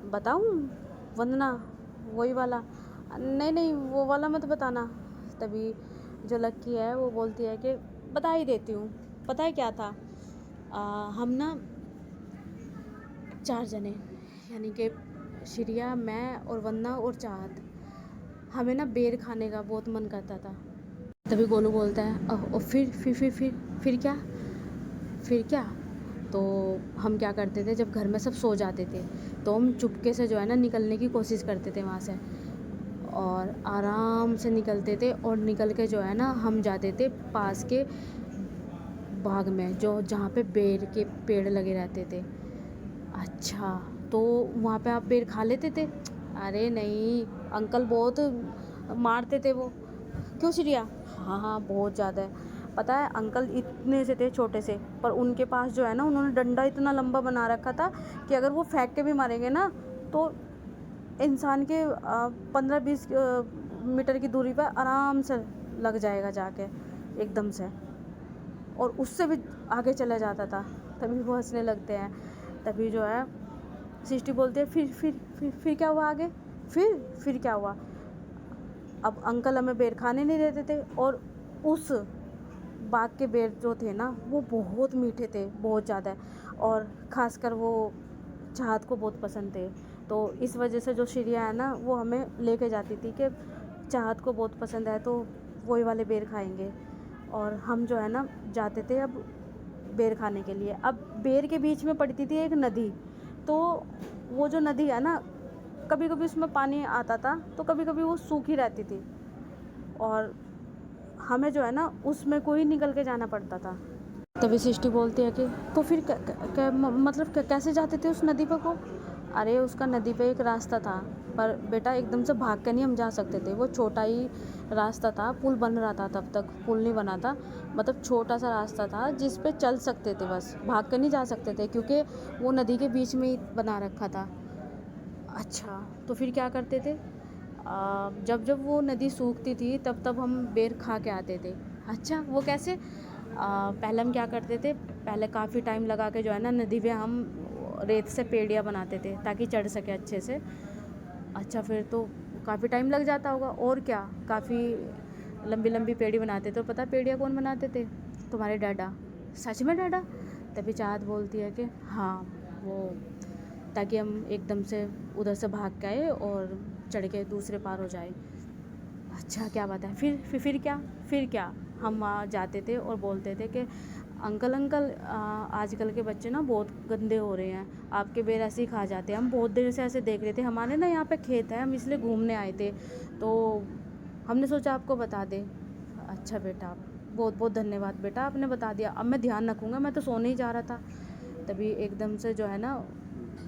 बताऊं वंदना, वही वाला? नहीं नहीं वो वाला मत बताना। तभी जो लक्की है वो बोलती है कि बता ही देती हूँ। पता है क्या था, हम ना 4 जने, यानी कि श्रिया, मैं और वंदना और चाहत, हमें ना बेर खाने का बहुत मन करता था। तभी गोलू बोलता है और फिर क्या, फिर क्या? तो हम क्या करते थे, जब घर में सब सो जाते थे तो हम चुपके से जो है ना निकलने की कोशिश करते थे वहाँ से, और आराम से निकलते थे। और निकल के जो है ना हम जाते थे पास के बाग में, जो जहाँ पे बेर के पेड़ लगे रहते थे। अच्छा तो वहाँ पे आप बेर खा लेते थे? अरे नहीं, अंकल बहुत मारते थे वो। क्यों श्रिया? हाँ हाँ बहुत ज़्यादा। पता है अंकल इतने से थे छोटे से, पर उनके पास जो है ना उन्होंने डंडा इतना लंबा बना रखा था कि अगर वो फेंक के भी मारेंगे ना तो इंसान के 15-20 मीटर की दूरी पर आराम से लग जाएगा जाके एकदम से, और उससे भी आगे चला जाता था। तभी वो हंसने लगते हैं। तभी जो है सृष्टि बोलती है फिर क्या हुआ आगे? फिर क्या हुआ? अब अंकल हमें बेर खाने नहीं देते थे, और उस बाग के बेर जो थे ना वो बहुत मीठे थे, बहुत ज़्यादा, और ख़ासकर वो चाहत को बहुत पसंद थे। तो इस वजह से जो श्रिया है ना वो हमें लेके जाती थी कि चाहत को बहुत पसंद है तो वही वाले बेर खाएंगे। और हम जो है ना जाते थे अब बेर खाने के लिए। अब बेर के बीच में पड़ती थी एक नदी, तो वो जो नदी है ना कभी कभी उसमें पानी आता था तो कभी कभी वो सूखी रहती थी, और हमें जो है ना उसमें को ही निकल के जाना पड़ता था। तभी सृष्टि बोलती है कि तो फिर मतलब कैसे जाते थे उस नदी पे को? अरे उसका नदी पे एक रास्ता था, पर बेटा एकदम से भाग के नहीं हम जा सकते थे, वो छोटा ही रास्ता था, पुल बन रहा था तब तक, पुल नहीं बना था, मतलब छोटा सा रास्ता था जिस पे चल सकते थे, बस भाग के नहीं जा सकते थे क्योंकि वो नदी के बीच में ही बना रखा था। अच्छा तो फिर क्या करते थे, जब जब वो नदी सूखती थी तब हम बेर खा के आते थे। अच्छा वो कैसे? पहले हम क्या करते थे, पहले काफ़ी टाइम लगा के जो है ना नदी पे हम रेत से पेड़ियाँ बनाते थे ताकि चढ़ सके अच्छे से। अच्छा फिर तो काफ़ी टाइम लग जाता होगा, और क्या, काफ़ी लंबी लंबी पेड़ी बनाते थे। तो पता पेड़ियाँ कौन बनाते थे? तुम्हारे डाडा। सच में डाडा? तभी चाहत बोलती है कि हाँ वो, ताकि हम एकदम से उधर से भाग के आए और चढ़ के दूसरे पार हो जाए। अच्छा क्या बात है, फिर क्या हम वहाँ जाते थे और बोलते थे कि अंकल अंकल आजकल के बच्चे ना बहुत गंदे हो रहे हैं, आपके बेर ऐसे ही खा जाते हैं। हम बहुत देर से ऐसे देख रहे थे, हमारे ना यहाँ पे खेत है, हम इसलिए घूमने आए थे, तो हमने सोचा आपको बता दें। अच्छा बेटा, बहुत बहुत धन्यवाद बेटा, आपने बता दिया, अब मैं ध्यान रखूँगा, मैं तो सोने ही जा रहा था। तभी एकदम से जो है ना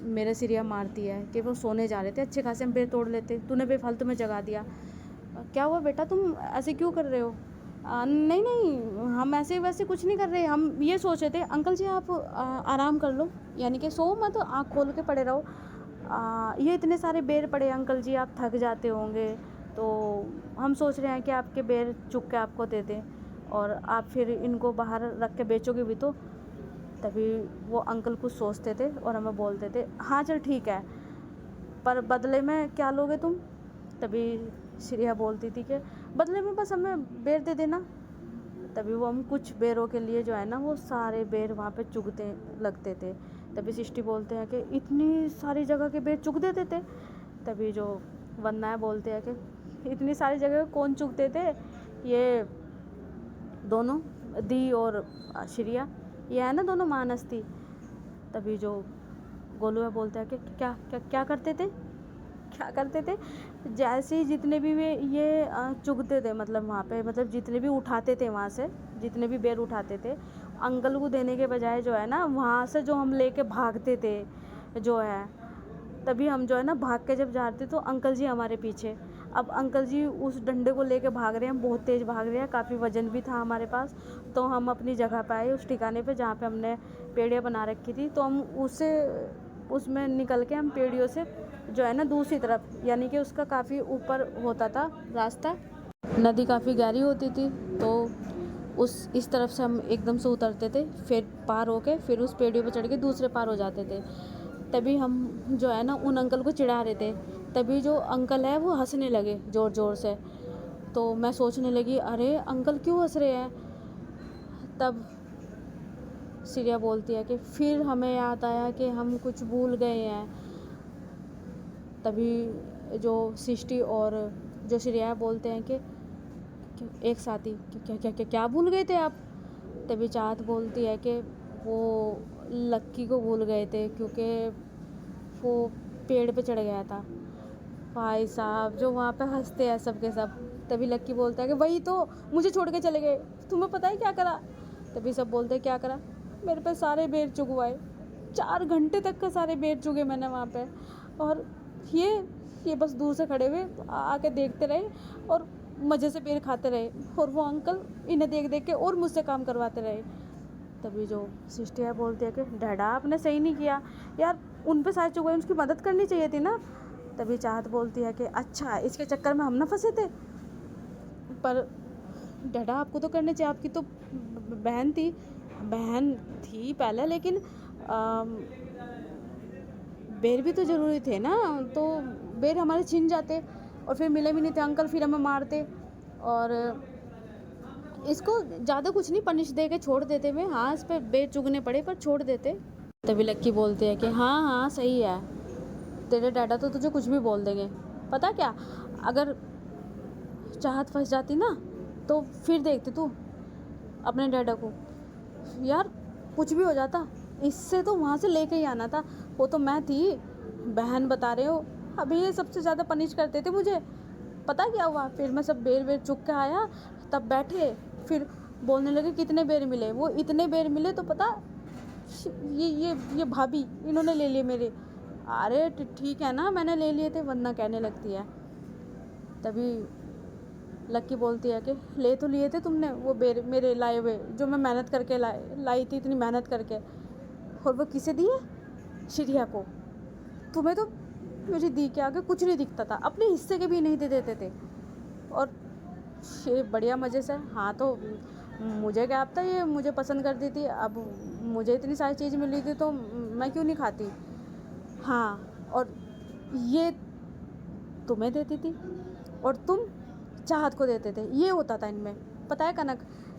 मेरे सिरिया मारती है कि वो सोने जा रहे थे, अच्छे खासे हम पेड़ तोड़ लेते, तूने बेफालतू में जगा दिया। क्या हुआ बेटा, तुम ऐसे क्यों कर रहे हो? नहीं नहीं, हम ऐसे वैसे कुछ नहीं कर रहे, हम ये सोच रहे थे अंकल जी आप आराम कर लो, यानी कि सो मत, आँख खोल के पड़े रहो। ये इतने सारे बेर पड़े अंकल जी, आप थक जाते होंगे, तो हम सोच रहे हैं कि आपके बेर चुग के आपको दे दें और आप फिर इनको बाहर रख के बेचोगे भी तो। तभी वो अंकल कुछ सोचते थे और हमें बोलते थे हाँ चल ठीक है, पर बदले में क्या लोगे तुम? तभी श्रेया बोलती थी कि बदले में बस हमें बेर दे देना। तभी वो हम कुछ बेरों के लिए जो है ना वो सारे बेर वहाँ पे चुगते लगते थे। तभी सृष्टि बोलते हैं कि इतनी सारी जगह के बेर चुग देते थे। तभी जो वंदना है बोलते हैं कि इतनी सारी जगह कौन चुगते थे, ये दोनों दी और श्रेया, ये है ना दोनों मानस थी। तभी जो गोलू है बोलते हैं कि क्या क्या क्या करते थे, क्या करते थे? जैसे ही जितने भी वे ये चुगते थे, मतलब वहाँ पे, मतलब जितने भी उठाते थे वहाँ से, जितने भी बेर उठाते थे, अंकल को देने के बजाय जो है ना वहाँ से जो हम लेके भागते थे जो है, तभी हम जो है ना भाग के जब जाते थे तो अंकल जी हमारे पीछे। अब अंकल जी उस डंडे को लेके भाग रहे हैं, हम बहुत तेज़ भाग रहे हैं, काफ़ी वजन भी था हमारे पास। तो हम अपनी जगह पे आए उस ठिकाने पे जहाँ पे हमने पेड़ियाँ बना रखी थी, तो हम उसमें निकल के हम पेड़ियों से जो है ना दूसरी तरफ, यानी कि उसका काफ़ी ऊपर होता था रास्ता, नदी काफ़ी गहरी होती थी, तो इस तरफ से हम एकदम से उतरते थे, फिर पार होके फिर उस पेड़ियों पर चढ़ के दूसरे पार हो जाते थे। तभी हम जो है ना उन अंकल को चिढ़ा रहे थे, तभी जो अंकल है वो हंसने लगे ज़ोर ज़ोर से। तो मैं सोचने लगी अरे अंकल क्यों हंस रहे हैं? तब सिरिया बोलती है कि फिर हमें याद आया कि हम कुछ भूल गए हैं। तभी जो सृष्टि और जो श्रेया बोलते हैं कि एक साथी क्या क्या क्या क्या भूल गए थे आप? तभी चाहत बोलती है कि वो लक्की को भूल गए थे क्योंकि वो पेड़ पे चढ़ गया था। भाई साहब जो वहाँ पे हंसते हैं सब के सब। तभी लक्की बोलता है कि वही तो, मुझे छोड़ के चले गए, तुम्हें पता है क्या करा? तभी सब बोलते हैं क्या करा? मेरे पे सारे बेर चुगवाए, 4 घंटे तक का सारे बेर चुगे मैंने वहाँ पे, और ये बस दूर से खड़े हुए आके देखते रहे और मज़े से बेर खाते रहे, और वो अंकल इन्हें देख देख के और मुझसे काम करवाते रहे। तभी जो सिस्टर बोलती है कि डैडा आपने सही नहीं किया यार, उन पे सारे चुगवाए, उनकी मदद करनी चाहिए थी ना। तभी चाहत बोलती है कि अच्छा इसके चक्कर में हम ना फंसे थे, पर डैडा आपको तो करने चाहिए, आपकी तो बहन थी पहले, लेकिन बेर भी तो ज़रूरी थे ना, तो बेर हमारे छिन जाते और फिर मिले भी नहीं थे अंकल, फिर हमें मारते, और इसको ज़्यादा कुछ नहीं पनिश दे के छोड़ देते हुए, हाँ इस पर बेर चुगने पड़े पर छोड़ देते। तभी लक्की बोलते हैं कि हाँ हाँ सही है, तेरे डैडा तो तुझे कुछ भी बोल देंगे, पता क्या, अगर चाहत फंस जाती ना तो फिर देखते तू अपने डैडा को, यार कुछ भी हो जाता, इससे तो वहाँ से लेके ही आना था, वो तो मैं थी, बहन बता रहे हो, अभी ये सबसे ज़्यादा पनिश करते थे मुझे। पता क्या हुआ, फिर मैं सब बेर चुग के आया, तब बैठे फिर बोलने लगे कितने बेर मिले, वो इतने बेर मिले तो पता, ये भाभी इन्होंने ले लिए मेरे। अरे ठीक है ना मैंने ले लिए थे, वरना कहने लगती है। तभी लक्की बोलती है कि ले तो लिए थे तुमने वो बेर मेरे लाए हुए, जो मैं मेहनत करके लाई थी, इतनी मेहनत करके, और वो किसे दिए? श्रेया को। तुम्हें तो मेरी दी के आगे कुछ नहीं दिखता था, अपने हिस्से के भी नहीं दे देते थे, और ये बढ़िया मज़े से, हाँ तो मुझे क्या था, ये मुझे पसंद करती थी, अब मुझे इतनी सारी चीज़ मिली थी तो मैं क्यों नहीं खाती। हाँ, और ये तुम्हें देती थी और तुम चाहत को देते थे, ये होता था इनमें, पता है कनक,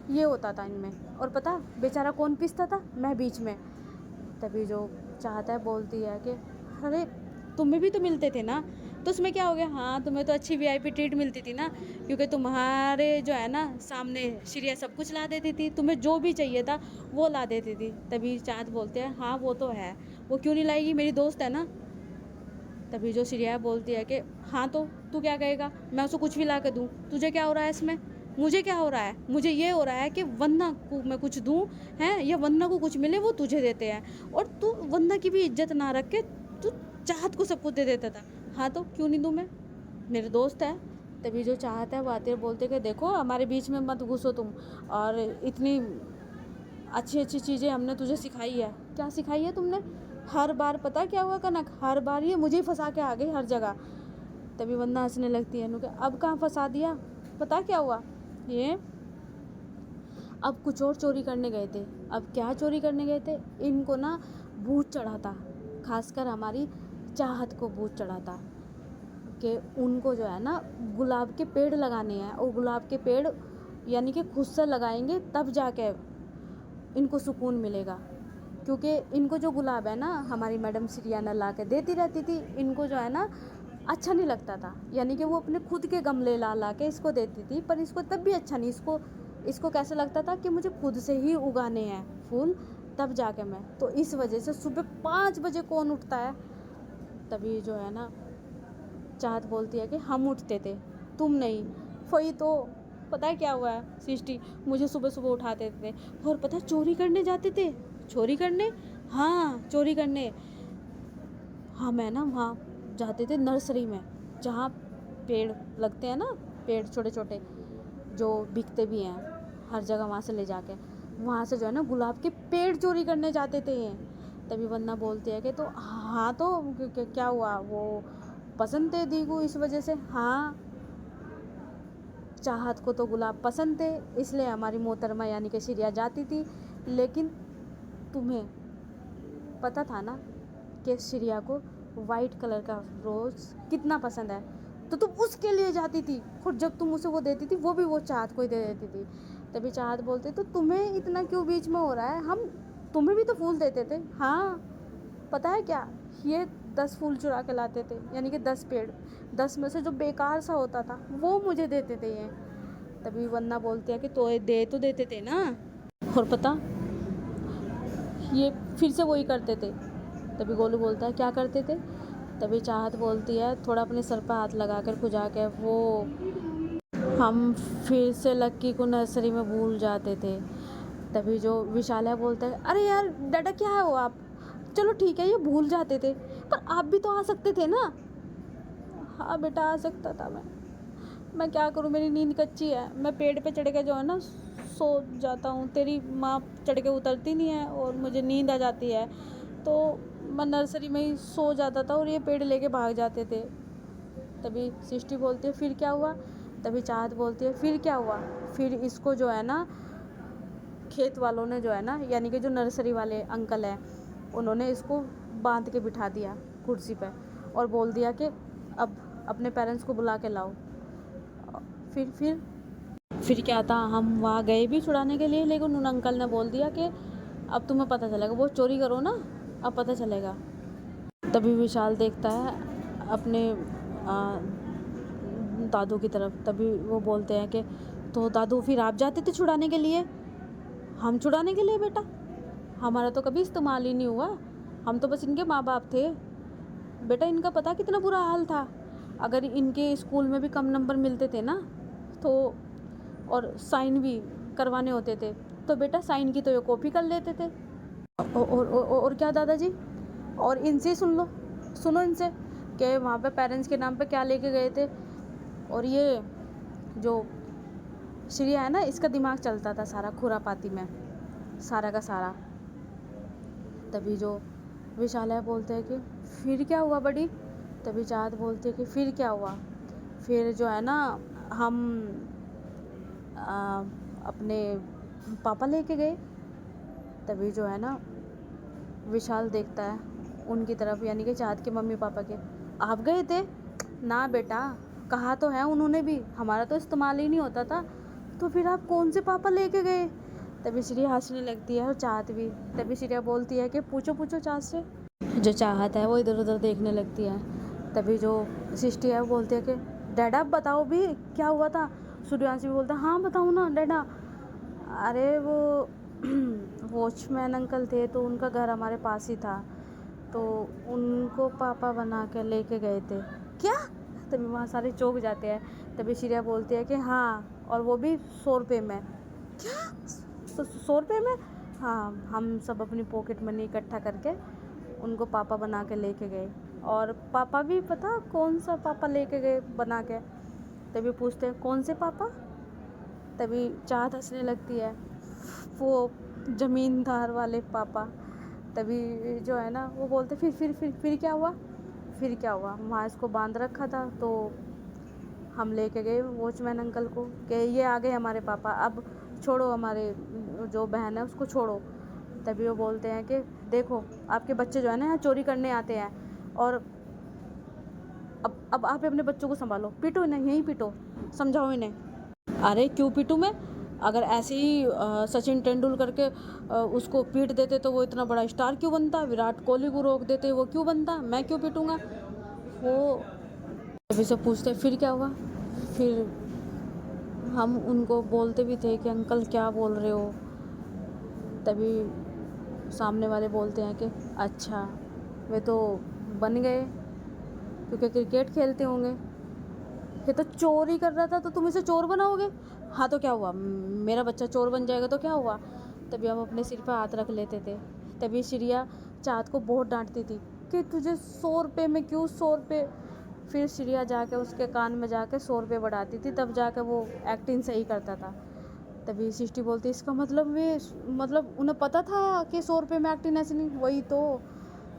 ये होता था इनमें, और पता बेचारा कौन पीसता था? मैं बीच में। तभी जो चाहता है बोलती है कि अरे तुम्हें भी तो मिलते थे ना, तो उसमें क्या हो गया, हाँ तुम्हें तो अच्छी वीआईपी ट्रीट मिलती थी ना, क्योंकि तुम्हारे जो है ना सामने श्रिया सब कुछ ला देती थी, तुम्हें जो भी चाहिए था वो ला देती थी। तभी चाँद बोलते हैं हाँ वो तो है, वो क्यों नहीं लाएगी, मेरी दोस्त है ना। तभी जो श्रिया बोलती है कि हाँ तो तू क्या कहेगा, मैं उसको कुछ भी ला के दूँ, तुझे क्या हो रहा है इसमें, मुझे क्या हो रहा है, मुझे ये हो रहा है कि वंदना को मैं कुछ दूँ हैं या वंदना को कुछ मिले वो तुझे देते हैं, और तू वंदना की भी इज्जत ना रख के तू चाहत को सब कुछ दे देता था। हाँ तो क्यों नहीं दूँ मैं, मेरे दोस्त है। तभी जो चाहत है वो आते बोलते कि देखो हमारे बीच में मत घुसो तुम, और इतनी अच्छी अच्छी चीज़ें हमने तुझे सिखाई है। क्या सिखाई है तुमने, हर बार पता क्या हुआ कनक, हर बार ये मुझे ही फंसा के आ गई हर जगह। तभी वंदना हंसने लगती है, नुके अब कहाँ फंसा दिया, पता क्या हुआ, ये अब कुछ और चोरी करने गए थे। अब क्या चोरी करने गए थे, इनको ना भूत चढ़ा था, खासकर हमारी चाहत को भूत चढ़ा था कि उनको जो है ना गुलाब के पेड़ लगाने हैं, और गुलाब के पेड़ यानी कि खुद से लगाएंगे तब जाके इनको सुकून मिलेगा। क्योंकि इनको जो गुलाब है ना हमारी मैडम श्रियाना ला के देती रहती थी, इनको जो है ना अच्छा नहीं लगता था, यानी कि वो अपने खुद के गमले ला ला के इसको देती थी, पर इसको तब भी अच्छा नहीं, इसको कैसे लगता था कि मुझे खुद से ही उगाने हैं फूल तब जाके मैं, तो इस वजह से सुबह 5 बजे कौन उठता है। तभी जो है ना चाहत बोलती है कि हम उठते थे तुम नहीं। वही तो, पता है क्या हुआ है सृष्टि, मुझे सुबह सुबह उठाते थे, और पता है चोरी करने जाते थे, चोरी करने, हाँ चोरी करने, हाँ मैं ना वहाँ जाते थे नर्सरी में जहाँ पेड़ लगते हैं ना, पेड़ छोटे छोटे जो बिकते भी हैं हर जगह, वहाँ से ले जाके वहाँ से जो है ना गुलाब के पेड़ चोरी करने जाते थे। तभी वंदना बोलती है कि तो हाँ तो क्या हुआ, वो पसंद थे दीगू इस वजह से, हाँ चाहत को तो गुलाब पसंद थे इसलिए हमारी मोहतरमा यानी कि श्रिया जाती थी, लेकिन तुम्हें पता था ना कि श्रिया को वाइट कलर का रोज़ कितना पसंद है, तो तुम उसके लिए जाती थी, और जब तुम उसे वो देती थी वो भी वो चाहत को ही दे देती थी। तभी चाहत बोलते तो तुम्हें इतना क्यों बीच में हो रहा है, हम तुम्हें भी तो फूल देते थे। हाँ पता है क्या, ये 10 फूल चुरा के लाते थे, यानी कि 10 पेड़, 10 में से जो बेकार सा होता था वो मुझे देते थे ये। तभी वंदना बोलती है कि तो देते थे ना, और पता ये फिर से वही करते थे। तभी गोलू बोलता है क्या करते थे। तभी चाहत बोलती है थोड़ा अपने सर पर हाथ लगा कर खुजा के, वो हम फिर से लक्की को नर्सरी में भूल जाते थे। तभी जो विशाल है बोलता है अरे यार डाटा क्या है वो आप, चलो ठीक है ये भूल जाते थे पर आप भी तो आ सकते थे ना। हाँ बेटा आ सकता था मैं क्या करूँ, मेरी नींद कच्ची है, मैं पेड़ पे चढ़ के जो है ना सो जाता हूँ, तेरी माँ चढ़ के उतरती नहीं है और मुझे नींद आ जाती है, तो मैं नर्सरी में ही सो जाता था और ये पेड़ लेके भाग जाते थे। तभी सृष्टि बोलती है फिर क्या हुआ। तभी चाहत बोलती है फिर क्या हुआ, फिर इसको जो है ना खेत वालों ने जो है ना यानी कि जो नर्सरी वाले अंकल हैं उन्होंने इसको बांध के बिठा दिया कुर्सी पे और बोल दिया कि अब अपने पेरेंट्स को बुला के लाओ। फिर क्या था, हम वहाँ गए भी छुड़ाने के लिए, लेकिन उन अंकल ने बोल दिया कि अब तुम्हें पता चलेगा, वो चोरी करो ना अब पता चलेगा। तभी विशाल देखता है अपने दादू की तरफ। तभी वो बोलते हैं कि तो दादू फिर आप जाते थे छुड़ाने के लिए। हम छुड़ाने के लिए बेटा, हमारा तो कभी इस्तेमाल ही नहीं हुआ, हम तो बस इनके माँ बाप थे बेटा। इनका पता कितना बुरा हाल था, अगर इनके स्कूल में भी कम नंबर मिलते थे ना तो और साइन भी करवाने होते थे तो बेटा साइन की तो ये कॉपी कर लेते थे। और क्या दादाजी, और इनसे सुनो इनसे कि वहाँ पे पेरेंट्स के नाम पे क्या लेके गए थे। और ये जो श्रिया है ना इसका दिमाग चलता था सारा खुरापाती में, सारा का सारा। तभी जो विशाल है बोलते हैं कि फिर क्या हुआ बड़ी। तभी चाहत बोलती है कि फिर क्या हुआ, फिर जो है ना हम अपने पापा लेके गए। तभी जो है ना विशाल देखता है उनकी तरफ यानी कि चाहत के मम्मी पापा के, आप गए थे ना बेटा, कहा तो है उन्होंने भी, हमारा तो इस्तेमाल ही नहीं होता था, तो फिर आप कौन से पापा लेके गए। तभी श्रिया हंसने लगती है और चाहत भी। तभी श्रिया बोलती है कि पूछो चाहत से। जो चाहत है वो इधर उधर देखने लगती है। तभी जो सिस्टी है वो बोलती है कि डैडा बताओ भी क्या हुआ था। सूर्यवंशी भी बोलता है हाँ बताऊँ ना डैडा। अरे वो वॉचमैन अंकल थे तो उनका घर हमारे पास ही था, तो उनको पापा बना के लेके गए थे। क्या? तभी वहाँ सारे चौंक जाते हैं। तभी श्रेया बोलती है कि हाँ, और वो भी 100 रुपये में। क्या? 100 रुपये में? हाँ, हम सब अपनी पॉकेट मनी इकट्ठा करके उनको पापा बना के लेके गए। और पापा भी पता कौन सा पापा लेके गए बना के। तभी पूछते हैं कौन से पापा। तभी चाहत हंसने लगती है, वो ज़मींदार वाले पापा। तभी जो है ना वो बोलते फिर क्या हुआ? फिर क्या हुआ? वहाँ इसको बांध रखा था तो हम लेके गए वॉचमैन अंकल को कि ये आ गए हमारे पापा, अब छोड़ो हमारे जो बहन है उसको छोड़ो। तभी वो बोलते हैं कि देखो आपके बच्चे जो है ना यहाँ चोरी करने आते हैं, और अब आप अपने बच्चों को संभालो, पीटो इन्हें, यहीं पीटो, समझाओ इन्हें। अरे क्यों पीटूँ मैं? अगर ऐसे ही सचिन तेंदुलकर के उसको पीट देते तो वो इतना बड़ा स्टार क्यों बनता? विराट कोहली को रोक देते वो क्यों बनता? मैं क्यों पीटूँगा वो? अभी सब पूछते फिर क्या हुआ? फिर हम उनको बोलते भी थे कि अंकल क्या बोल रहे हो। तभी सामने वाले बोलते हैं कि अच्छा वे तो बन गए क्योंकि क्रिकेट खेलते होंगे। ये तो चोरी कर रहा था तो तुम इसे चोर बनाओगे? हाँ तो क्या हुआ, मेरा बच्चा चोर बन जाएगा तो क्या हुआ? तभी हम अपने सिर पर हाथ रख लेते थे। तभी श्रेया चाँद को बहुत डांटती थी कि तुझे 100 रुपये में क्यों 100 रुपये। फिर श्रेया जाके उसके कान में जाके 100 रुपये बढ़ाती थी, तब जाके वो एक्टिंग सही करता था। तभी सृष्टि बोलती इसका मतलब वे मतलब उन्हें पता था कि 100 रुपये में एक्टिंग ऐसी नहीं, वही तो।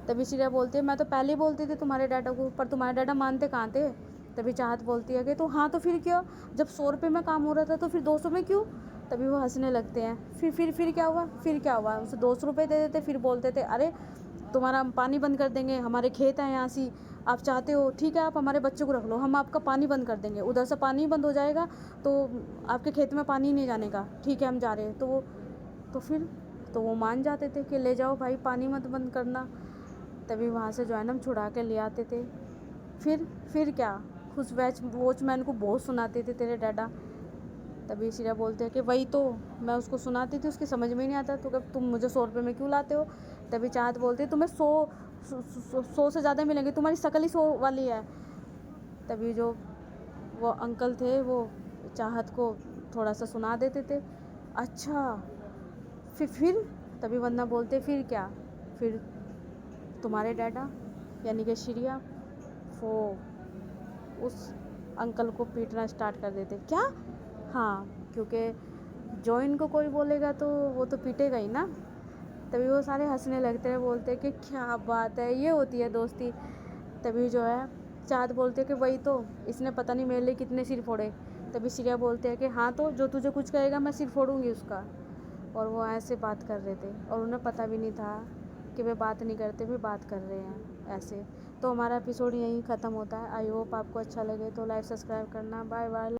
तभी श्रेया बोलती है मैं तो पहले ही बोलती थी तुम्हारे डैडा को, पर तुम्हारे डैडा मानते कहाँ थे। तभी चाहत बोलती है कि तो हाँ तो फिर क्या, जब 100 रुपये में काम हो रहा था तो फिर 200 में क्यों? तभी वो हंसने लगते हैं। फिर क्या हुआ? फिर क्या हुआ? उसे 200 रुपये दे देते, फिर बोलते थे अरे तुम्हारा हम पानी बंद कर देंगे, हमारे खेत हैं यहाँ से, आप चाहते हो ठीक है आप हमारे बच्चे को रख लो, हम आपका पानी बंद कर देंगे, उधर से पानी बंद हो जाएगा तो आपके खेत में पानी नहीं जाने का, ठीक है हम जा रहे हैं। तो फिर तो वो मान जाते थे कि ले जाओ भाई पानी मत बंद करना। तभी वहाँ से जो है ना हम छुड़ा के ले आते थे। फिर क्या, उस वॉचमैन को बहुत सुनाते थे तेरे डैडा। तभी श्रेया बोलते हैं कि वही तो मैं उसको सुनाती थी, उसकी समझ में ही नहीं आता तो कब तुम मुझे 100 रुपये में क्यों लाते हो। तभी चाहत बोलती है तुम्हें 100 से ज़्यादा मिलेंगे, तुम्हारी शकल ही 100 वाली है। तभी जो वो अंकल थे वो चाहत को थोड़ा सा सुना देते थे। अच्छा फिर तभी वंदना बोलते फिर क्या, फिर तुम्हारे डैडा यानी कि श्रेया वो उस अंकल को पीटना स्टार्ट कर देते। क्या? हाँ, क्योंकि जो इनको कोई बोलेगा तो वो तो पीटेगा ही ना। तभी वो सारे हंसने लगते हैं, बोलते हैं कि क्या बात है, ये होती है दोस्ती। तभी जो है चाँद बोलते हैं कि वही तो, इसने पता नहीं मेरे लिए कितने सिर फोड़े। तभी श्रेया बोलते हैं कि हाँ तो जो तुझे कुछ कहेगा मैं सिर फोड़ूंगी उसका। और वो ऐसे बात कर रहे थे और उन्हें पता भी नहीं था कि वे बात नहीं करते, वे बात कर रहे हैं ऐसे। तो हमारा एपिसोड यहीं ख़त्म होता है। आई होप आपको अच्छा लगे तो लाइक सब्सक्राइब करना। Bye bye.